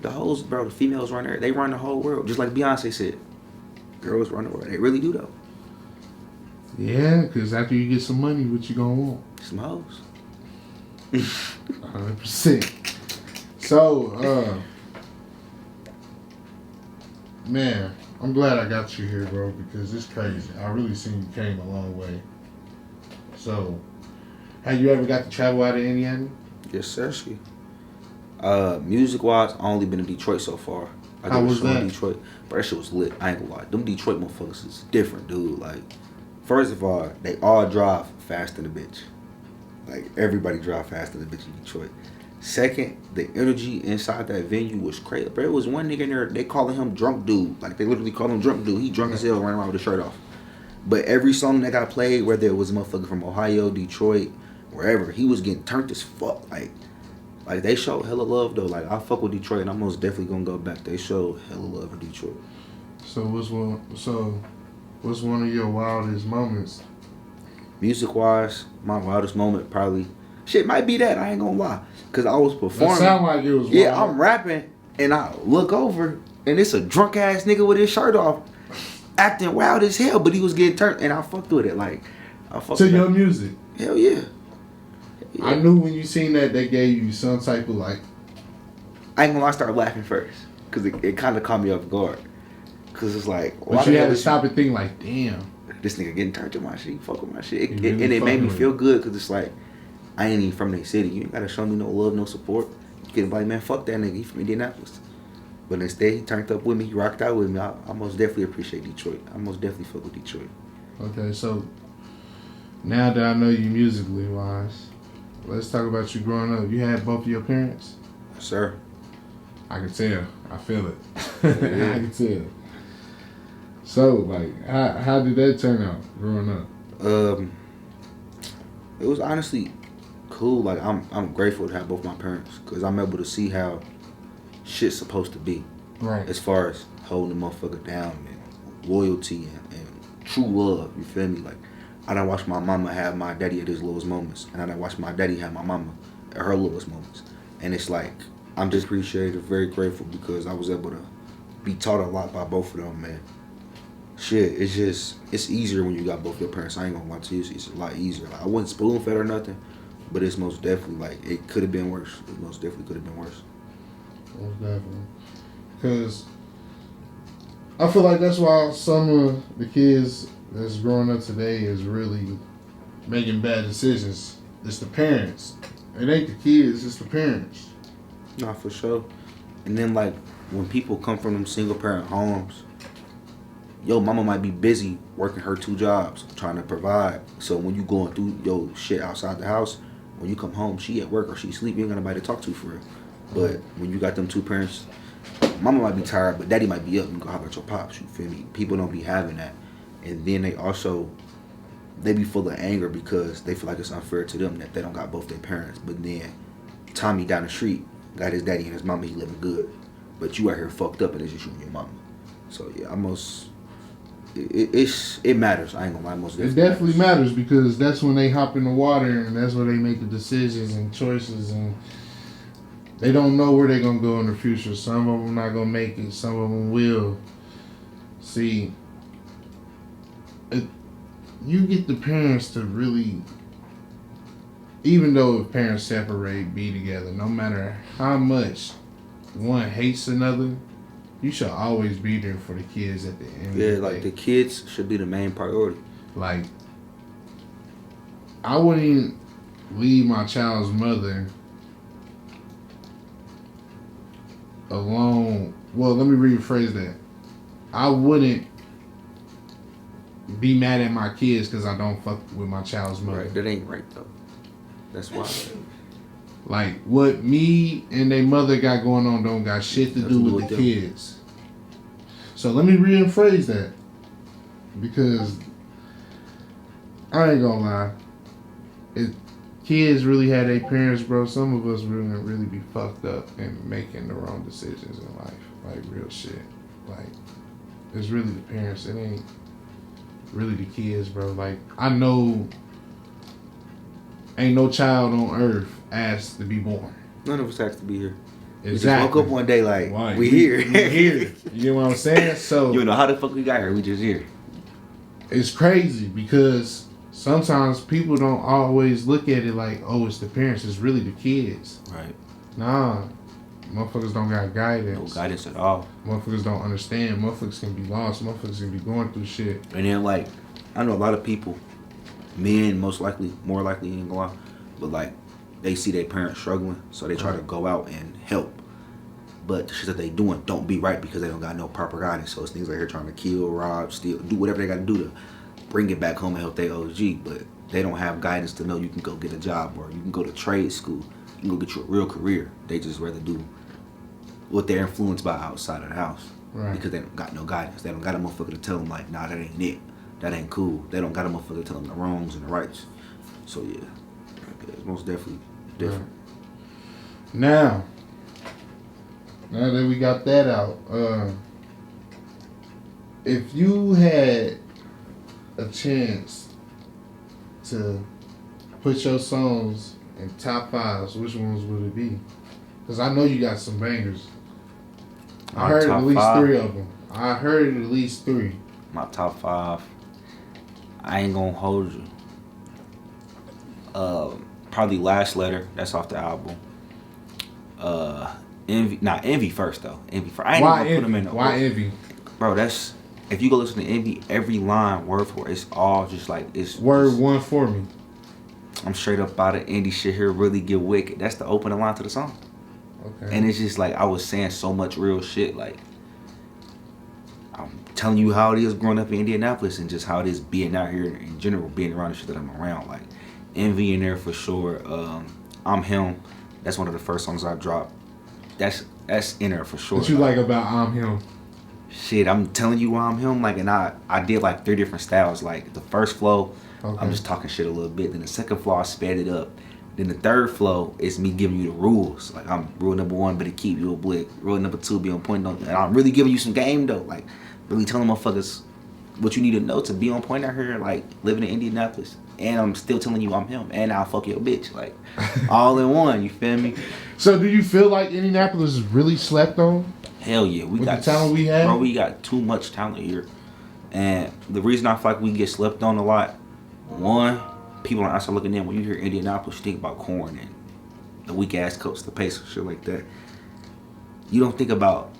the hoes, bro, the females run there. They run the whole world, just like Beyonce said. Girls run the world. They really do though. Yeah, because after you get some money, what you gonna want? Some hoes. 100%. So, man, I'm glad I got you here, bro, because it's crazy. I really seen you came a long way. So, have you ever got to travel out of Indiana? Yes, sir. Music wise, I only been in Detroit so far. How was that? Detroit, but that shit was lit. I ain't gonna lie. Them Detroit motherfuckers is different, dude. Like, first of all, they all drive faster than a bitch. Like, everybody drive faster than a bitch in Detroit. Second, the energy inside that venue was crazy. But it was one nigga in there, they calling him drunk dude. Like, they literally call him drunk dude. He drunk as hell, running around with his shirt off. But every song that got played, whether it was a motherfucker from Ohio, Detroit, wherever, he was getting turned as fuck. Like they showed hella love though. Like, I fuck with Detroit, and I'm most definitely gonna go back. They showed hella love in Detroit. So what's one of your wildest moments? Music wise, my wildest moment probably shit might be that. I ain't gonna lie, cause I was performing. That sound like it was wild. Yeah, I'm rapping, and I look over, and it's a drunk ass nigga with his shirt off, acting wild as hell, but he was getting turned, and I fucked with it. Like, I fucked to with your it. music. Hell yeah. I knew when you seen that they gave you some type of like. I ain't gonna lie, I started laughing first, cause it kind of caught me off guard, cause it's like. But you had to stop and think like, damn. This nigga getting turned to my shit. He fuck with my shit. Really And it made me feel it. good, cause it's like, I ain't even from their city. You ain't gotta show me no love, no support. You can be like, man, fuck that nigga. He from Indianapolis. But instead, he turned up with me. He rocked out with me. I most definitely appreciate Detroit. I most definitely fuck with Detroit. Okay, so now that I know you musically wise, let's talk about you growing up. You had both of your parents? Yes, sir. I can tell. I feel it. Yeah. I can tell. So, like, how did that turn out growing up? It was honestly cool. Like, I'm grateful to have both my parents, because I'm able to see how shit's supposed to be. Right. As far as holding the motherfucker down and loyalty and true love. You feel me? Like, I done watch my mama have my daddy at his lowest moments, and I done watch my daddy have my mama at her lowest moments. And it's like, I'm just appreciative, very grateful, because I was able to be taught a lot by both of them, man. Shit, it's easier when you got both your parents. I ain't gonna lie to you, it's a lot easier. Like, I wasn't spoon fed or nothing, but it's most definitely, like, it could have been worse. It most definitely could have been worse. Most definitely. Because I feel like that's why some of the kids that's growing up today is really making bad decisions. It's the parents. It ain't the kids, it's the parents. Nah, for sure. And then, like, when people come from them single parent homes, yo, mama might be busy working her 2 jobs, trying to provide. So when you going through your shit outside the house, when you come home, she at work or she sleep, you ain't got nobody to talk to for real. But when you got them 2 parents, mama might be tired, but daddy might be up and go holler at your pops, you feel me? People don't be having that. And then they be full of anger because they feel like it's unfair to them that they don't got both their parents. But then Tommy down the street got his daddy and his mama, he living good. But you out here fucked up and it's just you and your mama. So yeah, it matters. I ain't gonna lie, most definitely. It definitely matters because that's when they hop in the water and that's when they make the decisions and choices, and they don't know where they're gonna go in the future. Some of them not gonna make it. Some of them will. See, you get the parents to really, even though if parents separate, be together, no matter how much one hates another, you should always be there for the kids at the end. Yeah, like the kids should be the main priority. Like, I wouldn't leave my child's mother alone. Well, let me rephrase that. I wouldn't be mad at my kids because I don't fuck with my child's mother. Right, that ain't right though. That's why. Like what me and their mother got going on don't got shit to do with the kids. So let me rephrase that, because I ain't gonna lie, if kids really had their parents, bro, some of us really be fucked up and making the wrong decisions in life. Like real shit. Like it's really the parents. It ain't really the kids, bro. Like I know ain't no child on earth asked to be born. None of us asked to be here. Exactly. We just woke up one day like, right. we here. We here. You know what I'm saying? So you know how the fuck we got here. We just here. It's crazy because sometimes people don't always look at it like, oh, it's the parents. It's really the kids. Right. Nah. Motherfuckers don't got guidance. No guidance at all. Motherfuckers don't understand. Motherfuckers can be lost. Motherfuckers can be going through shit. And then like, I know a lot of people, men more likely ain't gonna lie, but like they see their parents struggling, so they try to go out and help. But the shit that they doing don't be right because they don't got no proper guidance. So it's things like they're trying to kill, rob, steal, do whatever they got to do to bring it back home and help their OG. But they don't have guidance to know you can go get a job or you can go to trade school. You can go get you a real career. They just rather do what they're influenced by outside of the house. Right. Because they don't got no guidance. They don't got a motherfucker to tell them like, nah, that ain't it. That ain't cool. They don't got a motherfucker to tell them the wrongs and the rights. So yeah, it's most definitely different. Now that we got that out, if you had a chance to put your songs in top fives, which ones would it be? Because I know you got some bangers. I heard at least 3 of them. I heard at least 3. My top 5. I ain't gonna hold you. Probably Last Letter. That's off the album. Envy first though. Envy first. I ain't gonna put them in. Why Envy? Bro, that's if you go listen to Envy, every line word for word, it's all just like it's word one for me. I'm straight up out of indie shit here. Really get wicked. That's the opening line to the song. Okay. And it's just like I was saying so much real shit. Like I'm telling you how it is growing up in Indianapolis and just how it is being out here in general, being around the shit that I'm around. Like Envy in there for sure. I'm Him. That's one of the first songs I dropped. That's in there for sure. What you like about I'm Him? Shit, I'm telling you why I'm Him. Like, and I did like 3 different styles. Like the first flow, I'm just talking shit a little bit. Then the second flow, I sped it up. Then the third flow is me giving you the rules. Like I'm rule number 1, better keep you a blick. Rule number 2, be on point. And I'm really giving you some game though. Like really telling motherfuckers what you need to know to be on point out here. Like living in Indianapolis. And I'm still telling you I'm Him. And I'll fuck your bitch. Like all in one. You feel me? So do you feel like Indianapolis is really slept on? Hell yeah. We got the talent we have? Bro, we got too much talent here. And the reason I feel like we get slept on a lot, one, people are outside looking in. When you hear Indianapolis, you think about corn and the weak ass coach, the Pacers, shit like that. You don't think about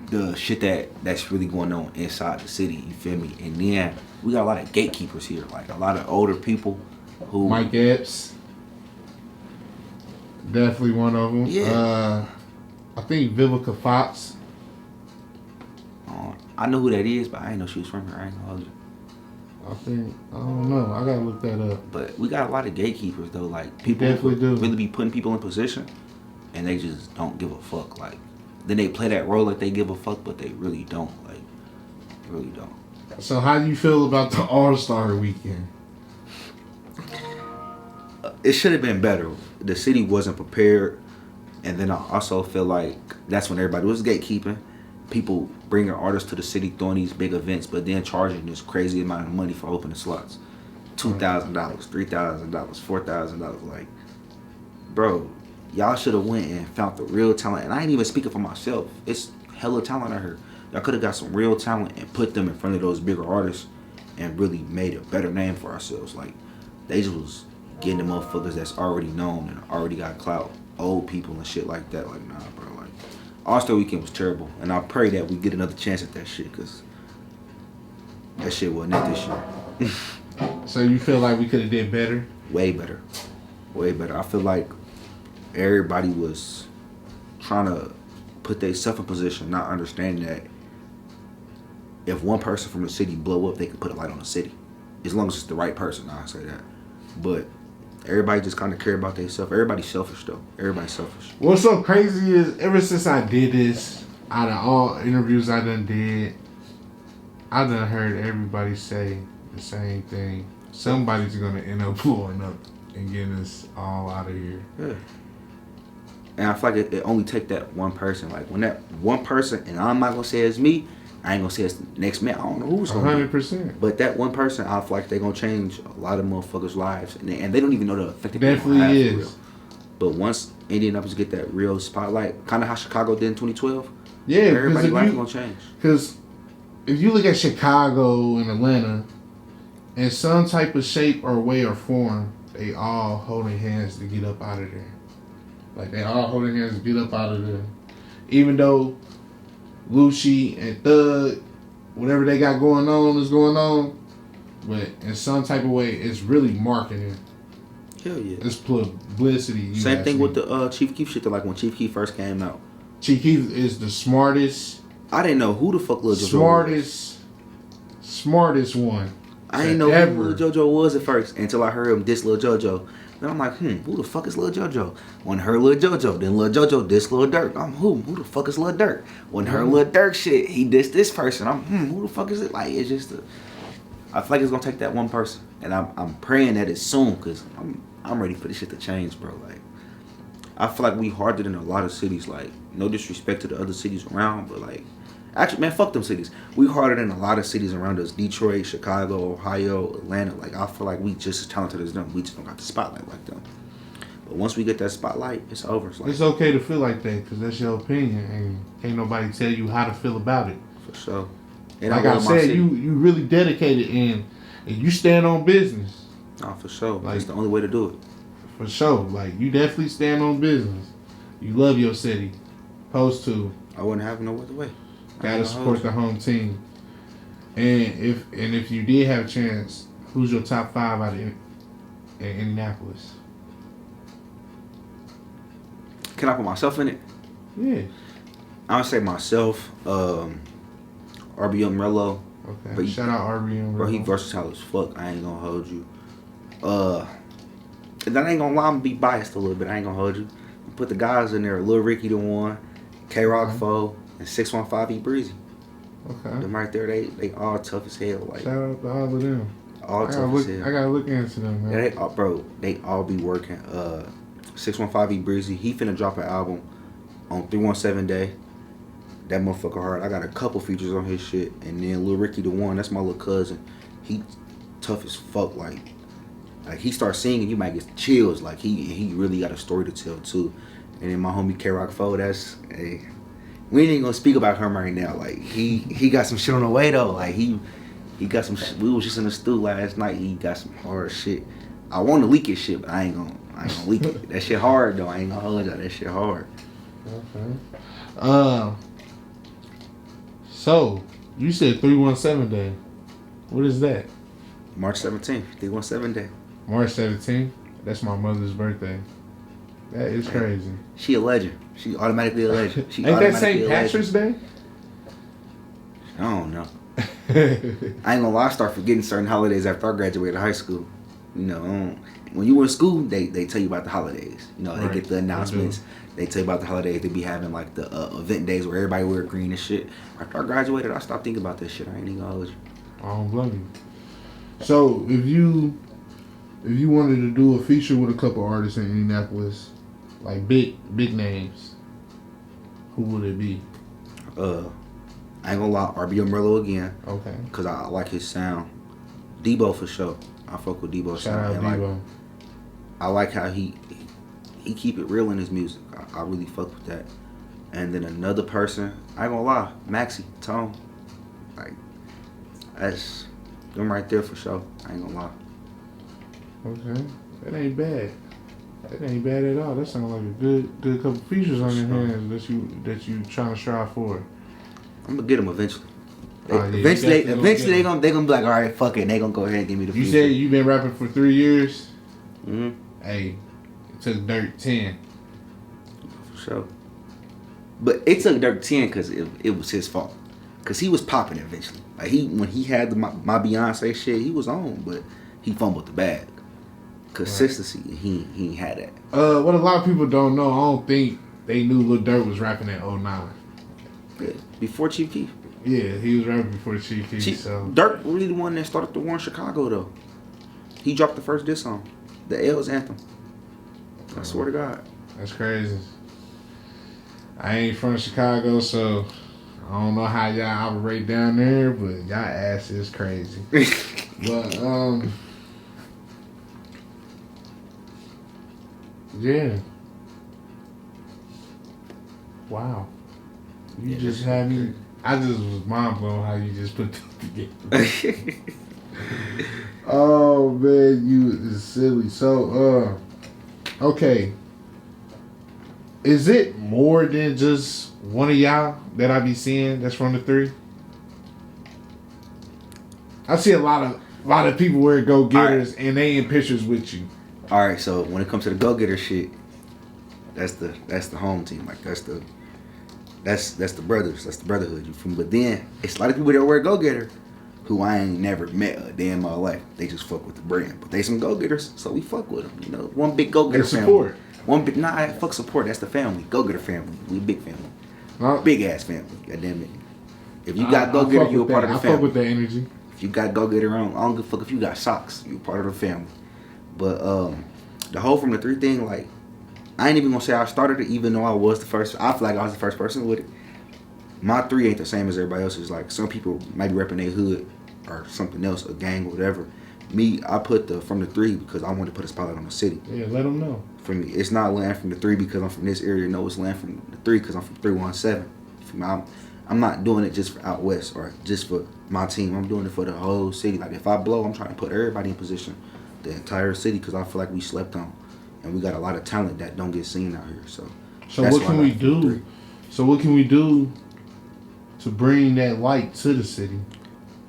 the shit that's really going on inside the city. You feel me? And then we got a lot of gatekeepers here, like a lot of older people who. Mike Epps, definitely one of them. Yeah. I think Vivica Fox. I know who that is, but I didn't know she was from here. I ain't gonna hold you. I don't know. I gotta look that up. But we got a lot of gatekeepers though. Like people definitely do really be putting people in position, and they just don't give a fuck. Like then they play that role like they give a fuck, but they really don't. Like really don't. So how do you feel about the All-Star weekend? It should have been better. The city wasn't prepared, and then I also feel like that's when everybody was gatekeeping. People bringing artists to the city, throwing these big events, but then charging this crazy amount of money for opening slots. $2,000, $3,000, $4,000. Like, bro, y'all should have went and found the real talent. And I ain't even speaking for myself. It's hella talent out here. Y'all could have got some real talent and put them in front of those bigger artists and really made a better name for ourselves. Like, they just was getting the motherfuckers that's already known and already got clout. Old people and shit like that. Like, nah, bro. Like, All-Star Weekend was terrible. And I pray that we get another chance at that shit, because that shit wasn't it this year. So you feel like we could have did better? Way better. Way better. I feel like everybody was trying to put themselves in position, not understanding that if one person from the city blow up, they can put a light on the city. As long as it's the right person, I say that. But Everybody just kind of care about themselves. Everybody's selfish though. Everybody's selfish. What's so crazy is ever since I did this, out of all interviews I done did, I done heard everybody say the same thing. Somebody's gonna end up blowing up and getting us all out of here. Yeah. And I feel like it only take that one person. Like when that one person, and I'm not gonna say it's me, I ain't gonna say it's the next man. I don't know who's gonna 100%. But that one person, I feel like they gonna change a lot of motherfuckers' lives, and they don't even know the effect that Definitely they have is. for real. But once Indianapolis get that real spotlight, kind of how Chicago did in 2012, Yeah, everybody's life gonna change. Because if you look at Chicago and Atlanta, in some type of shape or way or form, they all holding hands to get up out of there. Like they all holding hands to get up out of there. Even though Lucci and Thug, whatever they got going on is going on, but in some type of way, it's really marketing. Hell yeah. It's publicity. Same thing with the Chief Keef shit. Like when Chief Keef first came out, Chief Keef is the smartest. I didn't know who the fuck Lil JoJo was. Smartest one. I didn't know ever. who Lil JoJo was at first until I heard him diss Lil JoJo. Then I'm like, who the fuck is Lil JoJo? When heard Lil JoJo, then Lil JoJo diss Lil Durk. I'm who the fuck is Lil Durk? When heard Lil Durk shit, he dissed this person. I'm who the fuck is it? Like it's just I feel like it's gonna take that one person, and I'm praying that it's soon, cause I'm ready for this shit to change, bro. Like I feel like we harder than a lot of cities. Like no disrespect to the other cities around, but like. Actually, man, fuck them cities. We harder than a lot of cities around us. Detroit, Chicago, Ohio, Atlanta. Like, I feel like we just as talented as them. We just don't got the spotlight like them. But once we get that spotlight, it's over. It's okay to feel like that because that's your opinion. And can't nobody tell you how to feel about it. For sure. And like I said, you really dedicated and you stand on business. Oh, for sure. Like, it's the only way to do it. For sure. Like, you definitely stand on business. You love your city. Supposed to. I wouldn't have no other way. Gotta support the home team. And if you did have a chance, who's your top 5 out of Indianapolis? Can I put myself in it? Yeah. I would say myself, RBMRLO. Okay. But shout out RBMRLO. Bro, he versatile as fuck. I ain't gonna hold you. And I ain't gonna lie, I'm gonna be biased a little bit. I ain't gonna hold you. Put the guys in there. Lil Ricky the one, K-Rock 4. And 615 E Breezy. Okay. Them right there, they all tough as hell. Like shout out to all of them. All tough as hell. I gotta look into them, man. Yeah, they all be working. 615 E Breezy, he finna drop an album on 317 Day. That motherfucker hard. I got a couple features on his shit. And then Lil Ricky the one, that's my little cousin. He tough as fuck. Like he starts singing, you might get chills. Like he really got a story to tell too. And then my homie K-Rock 4, that's we ain't gonna speak about him right now. Like he got some shit on the way though. Like he got some shit. We was just in the stew last night. He got some hard shit. I want to leak his shit, but I ain't gonna leak it. That shit hard though. I ain't gonna hold you. That shit hard. Okay. So you said 317 Day. What is that? March 17th, 317 Day. March 17th. That's my mother's birthday. That is crazy. She a legend. She automatically a legend. Ain't that St. Patrick's Day? I don't know. I ain't gonna lie, I start forgetting certain holidays after I graduated high school. You know, when you were in school, they tell you about the holidays. You know, they get the announcements. They tell you about the holidays. They be having like the event days where everybody wear green and shit. After I graduated, I stopped thinking about that shit. I ain't even gonna hold you. I don't blame you. So if you wanted to do a feature with a couple artists in Indianapolis, like big names, who would it be? I ain't gonna lie, RBMRLO again. Okay. Cause I like his sound. Debo for sure. I fuck with Debo's sound. Shout out Debo. Like, I like how he keep it real in his music. I really fuck with that. And then another person, I ain't gonna lie, Maxie, Tone. Like, that's them right there for sure. I ain't gonna lie. Okay. That ain't bad. That ain't bad at all. That sounds like a good couple features on your hands that you trying to strive for. I'm gonna get them eventually. Eventually they gonna be like, all right, fuck it. They gonna go ahead and give me the. You feature. said you've been rapping for 3 years. Mm-hmm. Hey, it took Dirk 10. For sure. But it took Dirk 10 because it was his fault. Cause he was popping eventually. Like when he had my Beyonce shit, he was on, but he fumbled the bag. consistency. Right. He ain't had that. What a lot of people don't know, I don't think they knew Lil Durk was rapping at 09. Yeah, before Chief Keef. Yeah, he was rapping before Chief Keef. So Durk really the one that started the war in Chicago though. He dropped the first diss song, the L's anthem. I swear to God. That's crazy. I ain't from Chicago, so I don't know how y'all operate down there, but y'all ass is crazy. But yeah. Wow. You just had me. I just was mind blown how you just put that together. Oh man, you is silly. So okay. Is it more than just one of y'all that I be seeing that's from the 3? I see a lot of people wear go getters and they in pictures with you. All right, so when it comes to the go getter shit, that's the home team. Like that's the brothers, that's the brotherhood. You from? But then it's a lot of people that wear go getter who I ain't never met a day in my life. They just fuck with the brand, but they some go getters, so we fuck with them. You know, one big go getter family. One big fuck support. That's the family. Go getter family. We big family. Big ass family. God damn it. If you got go getter, you a part of the family. I fuck with the energy. If you got go getter on, I don't give a fuck if you got socks. You a part of the family. But the whole from the 3 thing, like, I ain't even gonna say I started it, even though I was the first. I feel like I was the first person with it. My 3 ain't the same as everybody else's. Like, some people might be repping their hood or something else, a gang or whatever. Me, I put the from the 3 because I wanted to put a spotlight on the city. Yeah, let them know. For me, it's not land from the 3 because I'm from this area. No, it's land from the 3 because I'm from 317. For me, I'm not doing it just for out west or just for my team. I'm doing it for the whole city. Like, if I blow, I'm trying to put everybody in position, the entire city, because I feel like we slept on, and we got a lot of talent that don't get seen out here. So what can we do? So what can we do to bring that light to the city?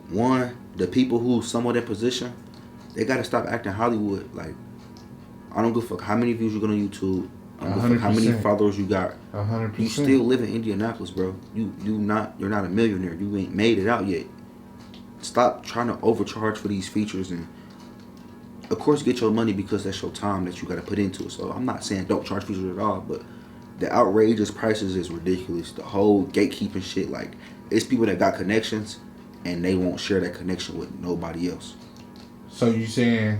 One, the people who somewhat in position, they got to stop acting Hollywood. Like, I don't give a fuck how many views you got on YouTube. I don't give a fuck how many followers you got. 100%. You still live in Indianapolis, bro. You're not a millionaire. You ain't made it out yet. Stop trying to overcharge for these features, and of course get your money because that's your time that you got to put into it. So I'm not saying don't charge features at all, but the outrageous prices is ridiculous. The whole gatekeeping shit, like, it's people that got connections and they won't share that connection with nobody else. So you saying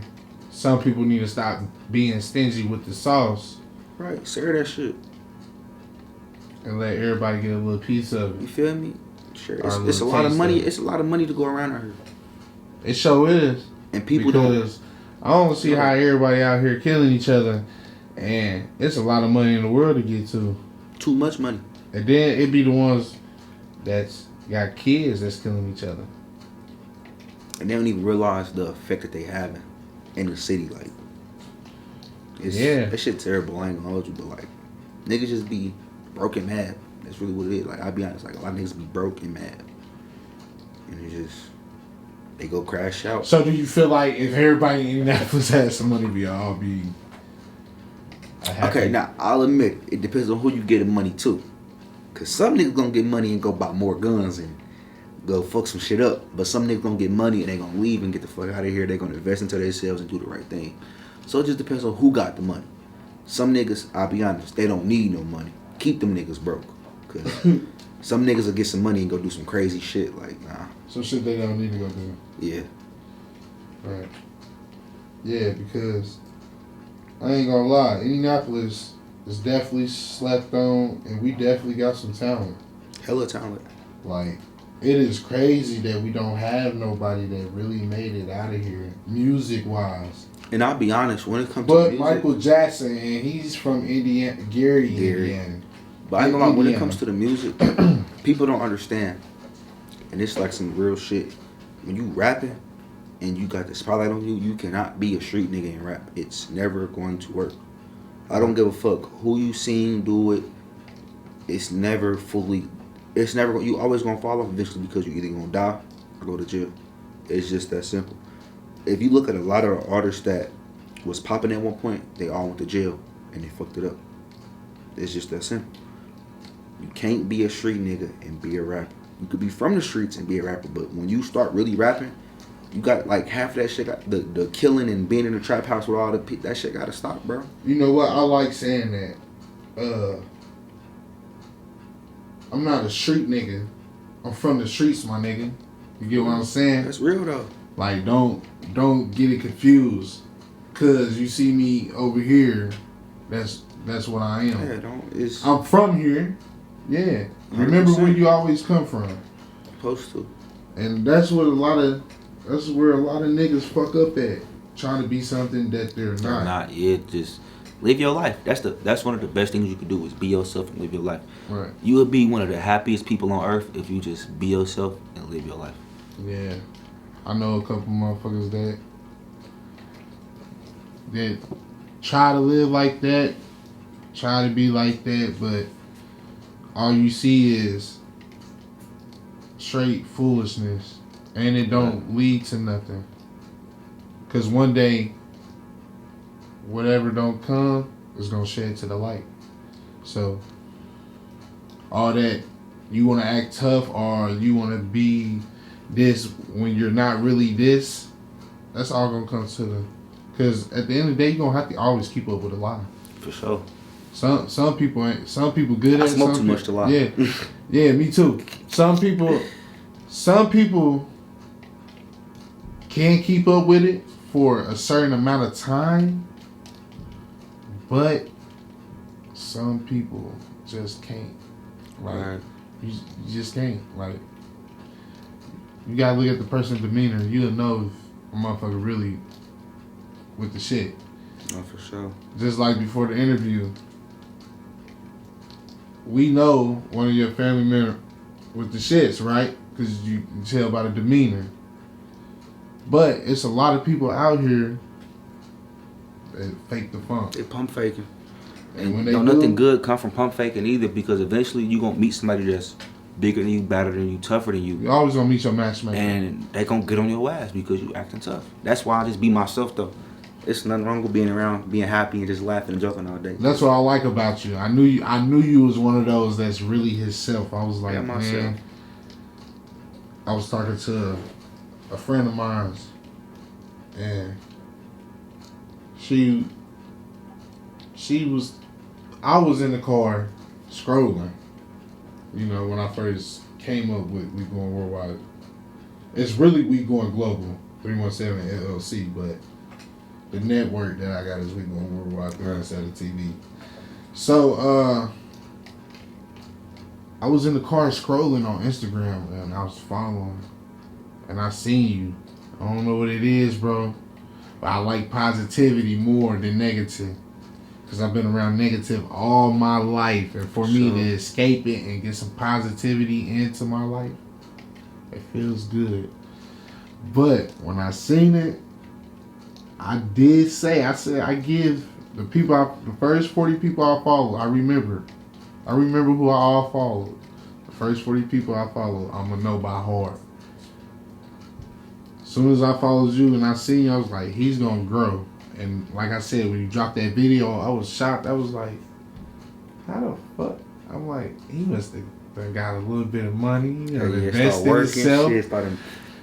some people need to stop being stingy with the sauce? Right, share that shit. And let everybody get a little piece of it. You feel me? Sure. It's a lot of money. It's a lot of money to go around out here. It sure is. And people because I don't see how everybody out here killing each other, and it's a lot of money in the world to get to. Too much money. And then it be the ones that's got kids that's killing each other. And they don't even realize the effect that they have in the city. Like, that shit terrible. I ain't gonna hold you, but like, niggas just be broke and mad. That's really what it is. Like, I'll be honest, like, a lot of niggas be broke and mad, and it just, they go crash out. So do you feel like if everybody in Indianapolis had some money, we all be happy? Okay, now I'll admit it depends on who you get the money to, cause some niggas gonna get money and go buy more guns and go fuck some shit up, but some niggas gonna get money and they gonna leave and get the fuck out of here. They gonna invest into themselves and do the right thing. So it just depends on who got the money. Some niggas, I'll be honest, they don't need no money. Keep them niggas broke, cause some niggas will get some money and go do some crazy shit. Like, nah. Some shit they don't need to go do. Yeah. Right. Yeah, because I ain't gonna lie, Indianapolis is definitely slept on, and we definitely got some talent. Hella talent. Like, it is crazy that we don't have nobody that really made it out of here, music-wise. And I'll be honest, when it comes to music, Michael Jackson, and he's from Indiana, Gary, Indiana. But I ain't gonna lie, when it comes to the music, people don't understand. And it's like some real shit. When you rapping and you got the spotlight on you, you cannot be a street nigga and rap. It's never going to work. I don't give a fuck who you seen do it. It's never, you always gonna fall off eventually because you're either gonna die or go to jail. It's just that simple. If you look at a lot of artists that was popping at one point, they all went to jail and they fucked it up. It's just that simple. You can't be a street nigga and be a rapper. You could be from the streets and be a rapper, but when you start really rapping, you got like half of that shit. The killing and being in the trap house with all that shit gotta stop, bro. You know what? I like saying that. I'm not a street nigga. I'm from the streets, my nigga. You get what I'm saying? That's real though. Like, don't get it confused. Cause you see me over here, that's what I am. Yeah, I'm from here. Yeah. 100%. Remember where you always come from. Supposed to. And that's where a lot of niggas fuck up at. Trying to be something that they're not. Yeah, just live your life. That's one of the best things you can do is be yourself and live your life. Right. You would be one of the happiest people on earth if you just be yourself and live your life. Yeah. I know a couple motherfuckers that try to live like that, try to be like that, but all you see is straight foolishness, and it don't lead to nothing. Cause one day, whatever don't come is gonna shed to the light. So all that you wanna act tough or you wanna be this when you're not really this, that's all gonna come to the. Cause at the end of the day, you're gonna have to always keep up with a lie. For sure. Some people ain't. Some people good at it. I smoke too much to lie. Yeah, yeah, me too. Some people can keep up with it for a certain amount of time, but some people just can't. Like, right. You just can't. Like, you gotta look at the person's demeanor. You'll know if a motherfucker really with the shit. Oh, for sure. Just like before the interview, we know one of your family members with the shits, right? Because you can tell by the demeanor. But it's a lot of people out here that fake the funk. They pump faking. And when they nothing good come from pump faking either, because eventually you gonna meet somebody that's bigger than you, better than you, tougher than you. You always gonna meet your matchmaker. And they gonna get on your ass because you acting tough. That's why I just be myself though. It's nothing wrong with being around, being happy and just laughing and joking all day. That's what I like about you. I knew you was one of those that's really himself. I was like, yeah, man. I was talking to a friend of mine, and I was in the car scrolling, you know, when I first came up with We Going Worldwide. It's really We Going Global, 317 LLC, but the network that I got is We Going Worldwide 317TV. So, I was in the car scrolling on Instagram, and I was following, and I seen you. I don't know what it is, bro, but I like positivity more than negative. Because I've been around negative all my life. And for me to escape it and get some positivity into my life, it feels good. But when I seen it, I said I give the first 40 people I follow, I remember who I all followed. The first 40 people I follow, I'm going to know by heart. As soon as I followed you and I seen you, I was like, he's going to grow. And like I said, when you dropped that video, I was shocked. I was like, how the fuck? I'm like, he must have got a little bit of money, you know, invest in himself.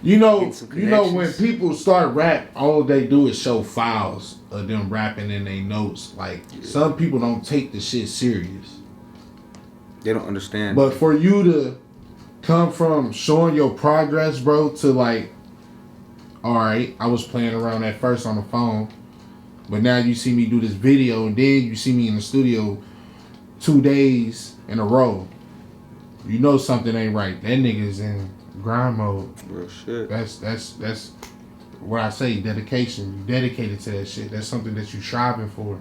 You know when people start rap, all they do is show files of them rapping in their notes. Like, some people don't take the shit serious. They don't understand. But for you to come from showing your progress, bro, to like, all right, I was playing around at first on the phone, but now you see me do this video, and then you see me in the studio 2 days in a row. You know something ain't right. That nigga's in grind mode. Real shit. That's what I say, dedication. You dedicated to that shit. That's something that you striving for.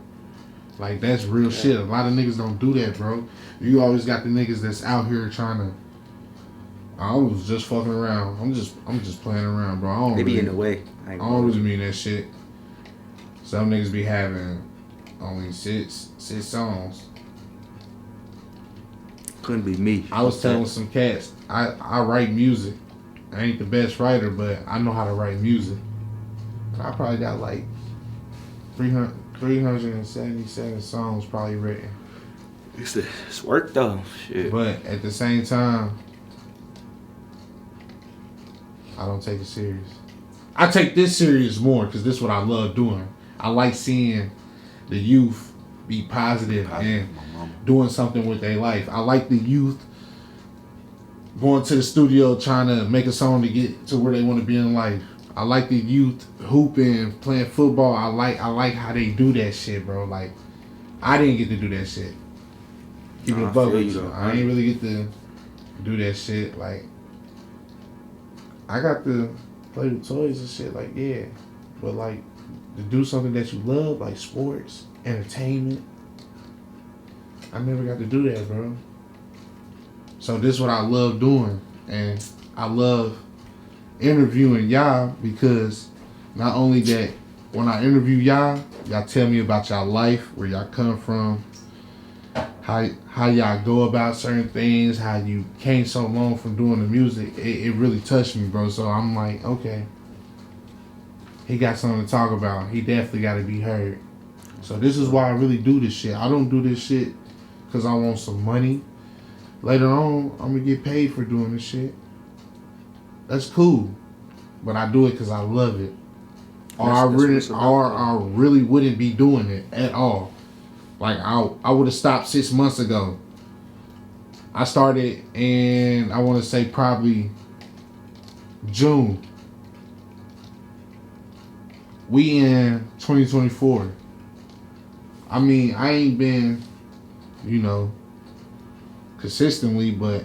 Like, that's real shit. A lot of niggas don't do that, bro. You always got the niggas that's out here trying to. I was just fucking around. I'm just playing around, bro. I don't they be really, in the way. I don't really mean that shit. Some niggas be having only six songs. Couldn't be me. I was telling some cats, I write music. I ain't the best writer, but I know how to write music. I probably got like 377 songs probably written. It's work though. Shit. But at the same time, I don't take it serious. I take this serious more because this is what I love doing. I like seeing the youth be positive and doing something with their life. I like the youth going to the studio trying to make a song to get to where they want to be in life. I like the youth hooping, playing football. I like how they do that shit, bro. Like, I didn't get to do that shit. Keep it above with you. I ain't really get to do that shit. Like, I got to play with toys and shit. Like, yeah, but like to do something that you love, like sports, entertainment. I never got to do that, bro. So this is what I love doing, and I love interviewing y'all because not only that, when I interview y'all tell me about y'all life, where y'all come from, how y'all go about certain things, how you came so long from doing the music. It really touched me, bro. So I'm like, okay, he got something to talk about. He definitely got to be heard. So this is why I really do this shit. I don't do this shit because I want some money. Later on, I'm going to get paid for doing this shit. That's cool. But I do it because I love it. Or I really wouldn't be doing it at all. Like, I would have stopped 6 months ago. I started in, I want to say probably June. We in 2024. I mean, I ain't been, consistently, but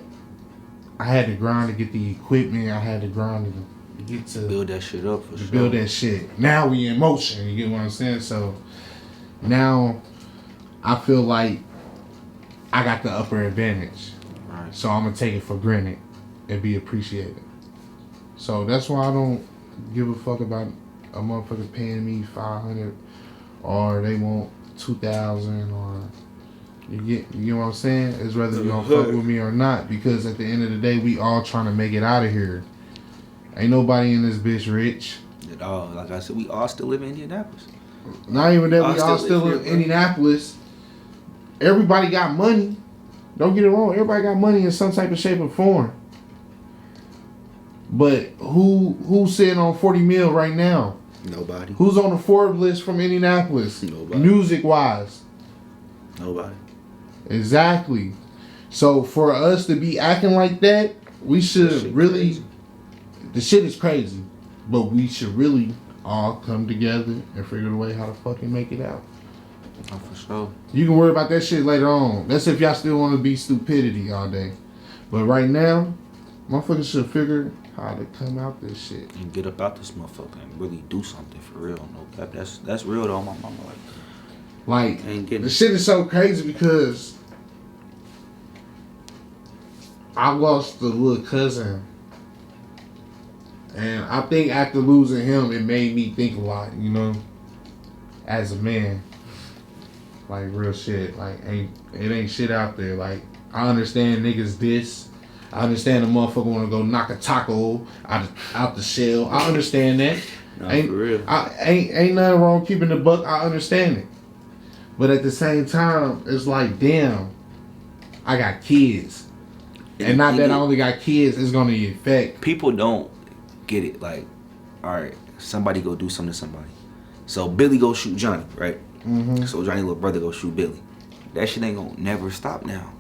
I had to grind to get the equipment. I had to grind to get to build that shit up for sure. Build that shit. Now we in motion. You get what I'm saying? So now I feel like I got the upper advantage. Right. So I'm gonna take it for granted and be appreciated. So that's why I don't give a fuck about a motherfucker paying me $500 or they want $2,000 or you get what I'm saying? It's whether you gonna fuck with me or not, because at the end of the day we all trying to make it out of here. Ain't nobody in this bitch rich. At all. Like I said, we all still live in Indianapolis. Not even that, we all still in Indianapolis. Everybody got money. Don't get it wrong. Everybody got money in some type of shape or form. But who's sitting on 40 mil right now? Nobody. Who's on the Forbes list from Indianapolis? Nobody. Music wise. Nobody. Exactly. So for us to be acting like that, we should really. Crazy. The shit is crazy, but we should really all come together and figure a way how to fucking make it out. Oh, for sure. You can worry about that shit later on. That's if y'all still want to be stupidity all day. But right now, motherfuckers should figure how to come out this shit. And get up out this motherfucker and really do something for real. No cap. That's real though, my mama. Like the shit is so crazy because I lost a little cousin. And I think after losing him, it made me think a lot, as a man. Like, real shit. Like, it ain't shit out there. Like, I understand niggas diss. I understand a motherfucker want to go knock a taco out the shell. I understand that. No, for real. Ain't nothing wrong keeping the buck. I understand it. But at the same time, it's like, damn, I got kids. And not that I only got kids, it's going to affect. People don't get it. Like, all right, somebody go do something to somebody. So Billy go shoot Johnny, right? Mm-hmm. So Johnny little brother go shoot Billy. That shit ain't gonna never stop now.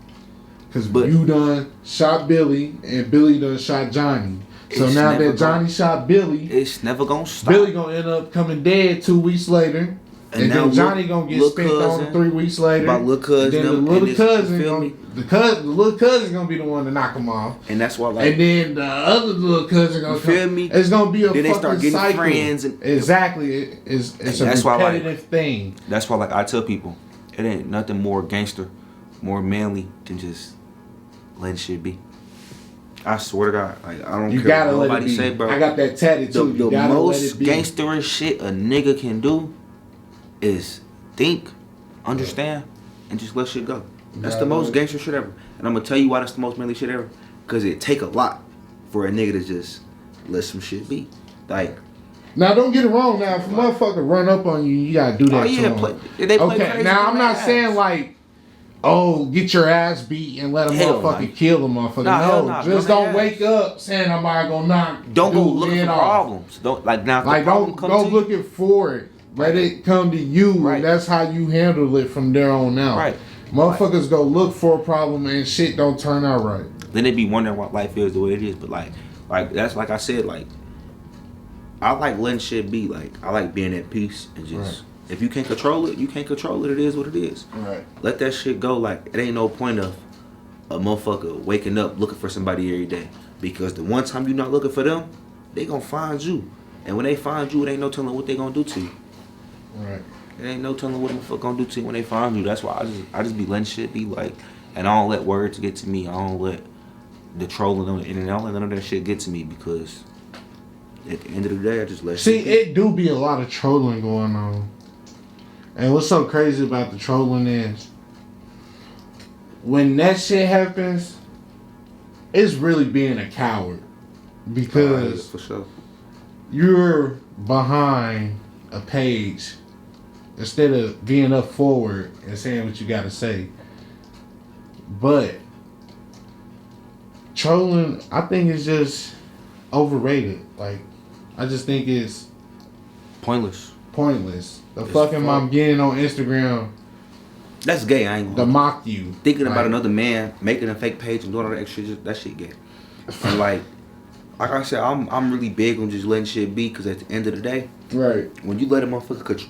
Cause you done shot Billy and Billy done shot Johnny. So now that Johnny shot Billy, it's never gonna stop. Billy gonna end up coming dead 2 weeks later. And then Johnny gonna get spent on 3 weeks later. About little cousin. Then the little cousin gonna be the one to knock him off. And that's why, like, and then the other little cousin gonna come. It's gonna be a then fucking they start getting cycle. Friends and exactly. It's a repetitive thing. That's why, like, I tell people, it ain't nothing more gangster, more manly than just letting shit be. I swear to God, like, I don't care what nobody say, bro. I got that tatted too. The most gangsterous shit a nigga can do is think, understand, and just let shit go. That's the most gangster shit ever. And I'm gonna tell you why that's the most manly shit ever. Cause it take a lot for a nigga to just let some shit be. Like, now don't get it wrong. Now if a motherfucker run up on you, you gotta do that. Oh yeah, to they play okay. crazy. Now I'm not saying like oh, get your ass beat and let a motherfucker kill a motherfucker. No, just don't wake up saying I'm not gonna knock. Don't go looking for problems. Don't don't looking for it. Let it come to you. Right. And that's how you handle it from there on out. Right. Motherfuckers go look for a problem and shit don't turn out right. Then they be wondering why life is the way it is. But like that's like I said, like I like letting shit be. Like I like being at peace and just if you can't control it, you can't control it. It is what it is. Right. Let that shit go. Like it ain't no point of a motherfucker waking up looking for somebody every day. Because the one time you're not looking for them, they gonna find you. And when they find you, it ain't no telling what they gonna do to you. Right. It ain't no telling what the fuck gonna do to you when they find you. That's why I just be letting shit be like, and I don't let words get to me. I don't let the trolling on the internet. I don't let none of that shit get to me because at the end of the day, I just let shit be. It do be a lot of trolling going on. And what's so crazy about the trolling is when that shit happens, it's really being a coward because for sure. You're behind a page instead of being up forward and saying what you gotta say. But trolling, I think, is just overrated. Like, I just think it's pointless. The fucking I'm getting on Instagram. That's gay. I ain't gonna mock you. Thinking about another man making a fake page and doing all that extra shit. That shit gay. And like I said, I'm really big on just letting shit be because at the end of the day, right? When you let a motherfucker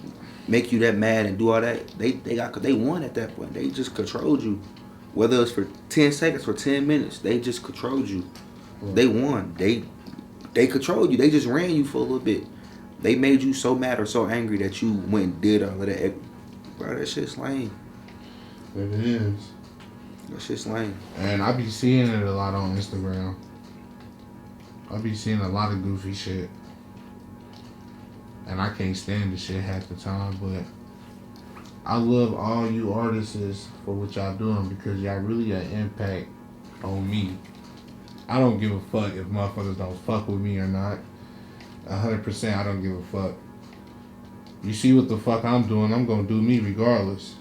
make you that mad and do all that, they won at that point. They just controlled you, whether it's for 10 seconds or 10 minutes. They just controlled you. Right. They won. They controlled you. They just ran you for a little bit. They made you so mad or so angry that you went and did all of that. Bro, that shit's lame. It is. That shit's lame. And I be seeing it a lot on Instagram. I be seeing a lot of goofy shit. And I can't stand the shit half the time, but I love all you artists for what y'all doing because y'all really got impact on me. I don't give a fuck if motherfuckers don't fuck with me or not. 100% I don't give a fuck. You see what the fuck I'm doing, I'm gonna do me regardless.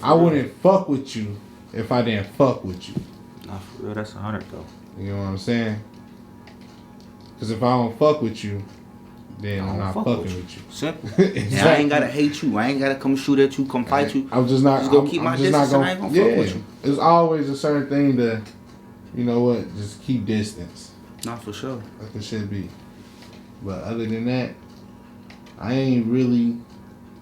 I wouldn't fuck with you if I didn't fuck with you. Nah, for real, that's 100 though. You know what I'm saying? Because if I don't fuck with you, then I'm not fucking with you. Simple. Exactly. I ain't gotta hate you. I ain't gotta come shoot at you, come fight you. I'm just not. Just gonna keep my distance and I ain't gonna fuck with you. It's always a certain thing to, you know what, just keep distance. Not for sure. Like it should be. But other than that, I ain't really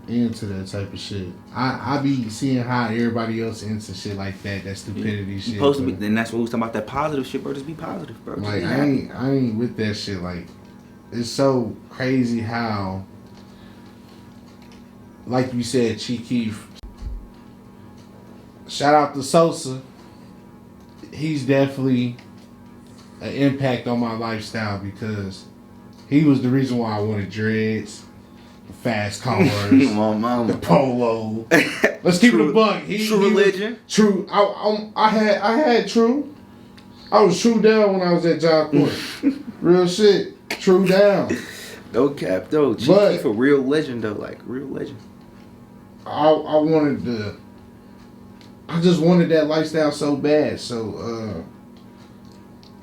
into that type of shit. I be seeing how everybody else into shit like that stupidity shit. Supposed to be, then that's what we was talking about, that positive shit, bro. Just be positive, bro. Like I ain't with that shit. Like it's so crazy how, like you said, Chief Keef. Shout out to Sosa. He's definitely an impact on my lifestyle because he was the reason why I wanted dreads. Fast cars, the polo. Let's keep it a buck. True religion. True. I had true. I was true down when I was at Job Court. Real shit. True down. No cap though. Chief a real legend though. Like real legend. I just wanted that lifestyle so bad. So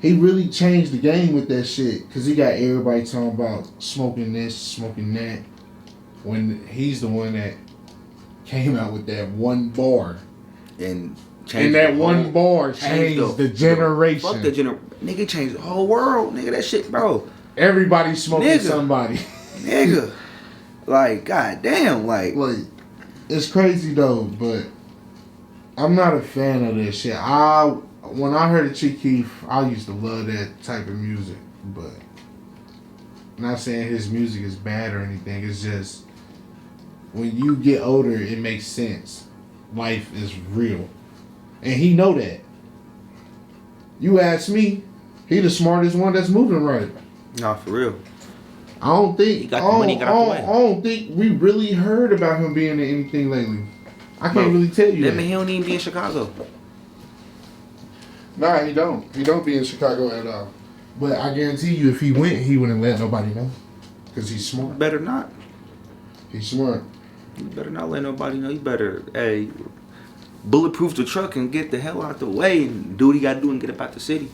he really changed the game with that shit. Cause he got everybody talking about smoking this, smoking that. When he's the one that came out with that one bar. And that one bar changed the generation. Fuck the generation. Nigga changed the whole world. Nigga, that shit, bro. Everybody smoking somebody. Nigga. Like, goddamn, like. It's crazy though, but I'm not a fan of this shit. When I heard of Chief Keef, I used to love that type of music, but not saying his music is bad or anything. It's just when you get older, it makes sense. Life is real, and he know that. You ask me, he the smartest one that's moving right. Nah, for real. I don't think he got the money, got out the way. I don't think we really heard about him being in anything lately. I can't really tell you that. He don't even be in Chicago. Nah, he don't. He don't be in Chicago at all. But I guarantee you, if he went, he wouldn't let nobody know. Because he's smart. Better not. He's smart. You better not let nobody know. You better, hey, bulletproof the truck and get the hell out the way and do what you gotta do and get up out the city.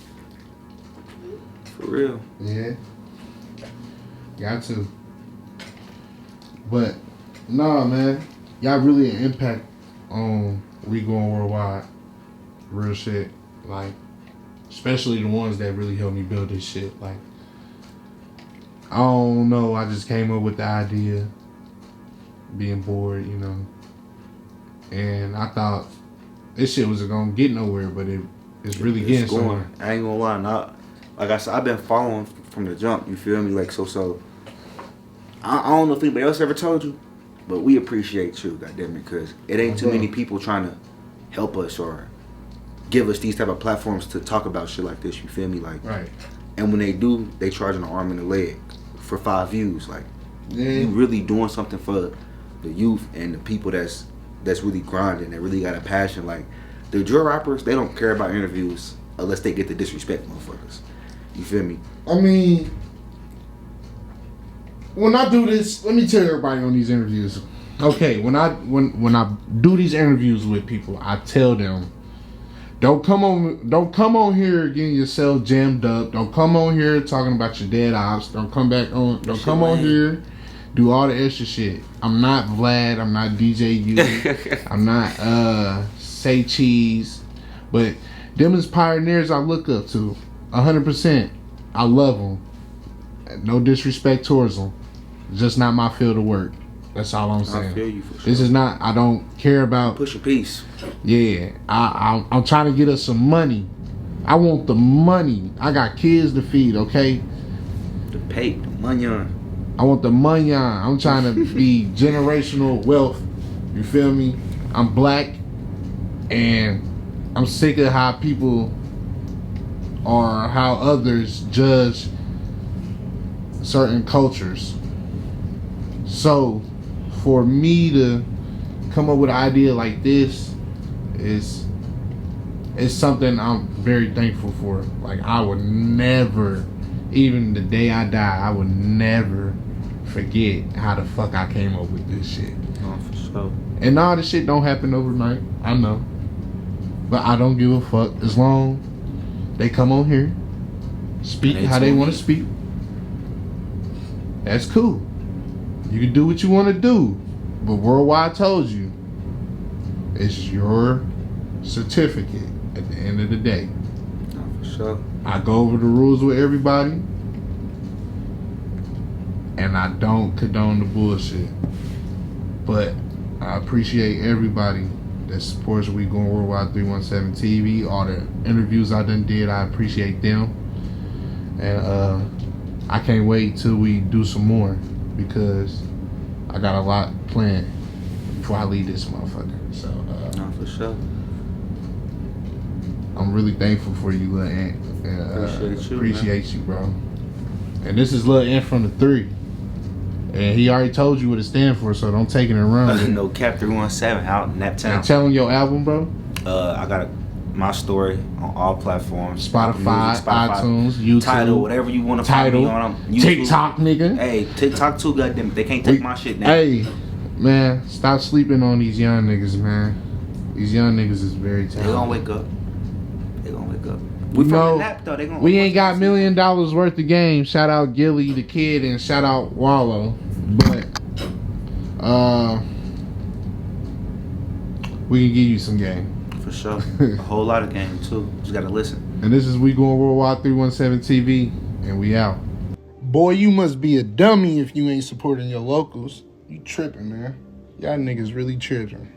For real. Yeah. Got to. But, nah, man. Y'all really an impact on We Going Worldwide. Real shit. Like, especially the ones that really helped me build this shit. Like, I don't know. I just came up with the idea. Being bored, you know. And I thought this shit was gonna get nowhere, but it's really getting somewhere. I ain't gonna lie, not like I said, I've been following from the jump, you feel me? Like so I don't know if anybody else ever told you, but we appreciate you, goddamn it, because it ain't too many people trying to help us or give us these type of platforms to talk about shit like this, you feel me? Like, right. And when they do, they charge an arm and a leg for 5 views. Like, yeah. You really doing something for the youth and the people that's really grinding, that really got a passion. Like, the drill rappers, they don't care about interviews unless they get the disrespect motherfuckers. You feel me? I mean, when I do this, let me tell everybody on these interviews. Okay, when I do these interviews with people, I tell them, don't come on here getting yourself jammed up. Don't come on here talking about your dead ops. Don't come on here do all the extra shit. I'm not Vlad. I'm not DJ U. I'm not Say Cheese. But them is pioneers I look up to. 100%. I love them. No disrespect towards them. Just not my field of work. That's all I'm saying. I feel you for sure. This is not. I don't care about. Push a piece. Yeah. I'm trying to get us some money. I want the money. I got kids to feed. Okay. The pay, the money on. I want the money on. I'm trying to be generational wealth. You feel me? I'm black, and I'm sick of how people or how others judge certain cultures. So, for me to come up with an idea like this is something I'm very thankful for. Like, I would never, even the day I die, I would never forget how the fuck I came up with this shit. Oh, for sure. And all this shit don't happen overnight. I know. But I don't give a fuck as long they come on here, speak how they want to speak. That's cool. You can do what you want to do. But Worldwide told you, it's your certificate at the end of the day. Oh, for sure. I go over the rules with everybody. And I don't condone the bullshit. But I appreciate everybody that supports We Going Worldwide 317 TV. All the interviews I done did, I appreciate them. And I can't wait till we do some more, because I got a lot planned before I leave this motherfucker. So no, for sure. I'm really thankful for you, Lil Ant. And appreciate you, bro. And this is Lil Ant from the 3. And he already told you what it stands for, so don't take it and run. No Cap 317 out in Naptown. And tell him your album, bro. I got my story on all platforms. Spotify, iTunes, YouTube. Tidal, whatever you want to find me on. YouTube. TikTok, nigga. Hey, TikTok too, goddamn. They can't take my shit now. Hey, man, stop sleeping on these young niggas, man. These young niggas is very talented. They gonna wake up. They gonna wake up. We from the nap though. They gonna. We ain't got $1 million worth of games. Shout out Gilly the Kid and shout out Wallow. But we can give you some game. For sure. A whole lot of game too. Just gotta listen. And this is We Going Worldwide 317 TV, and we out. Boy, you must be a dummy if you ain't supporting your locals. You tripping, man. Y'all niggas really tripping.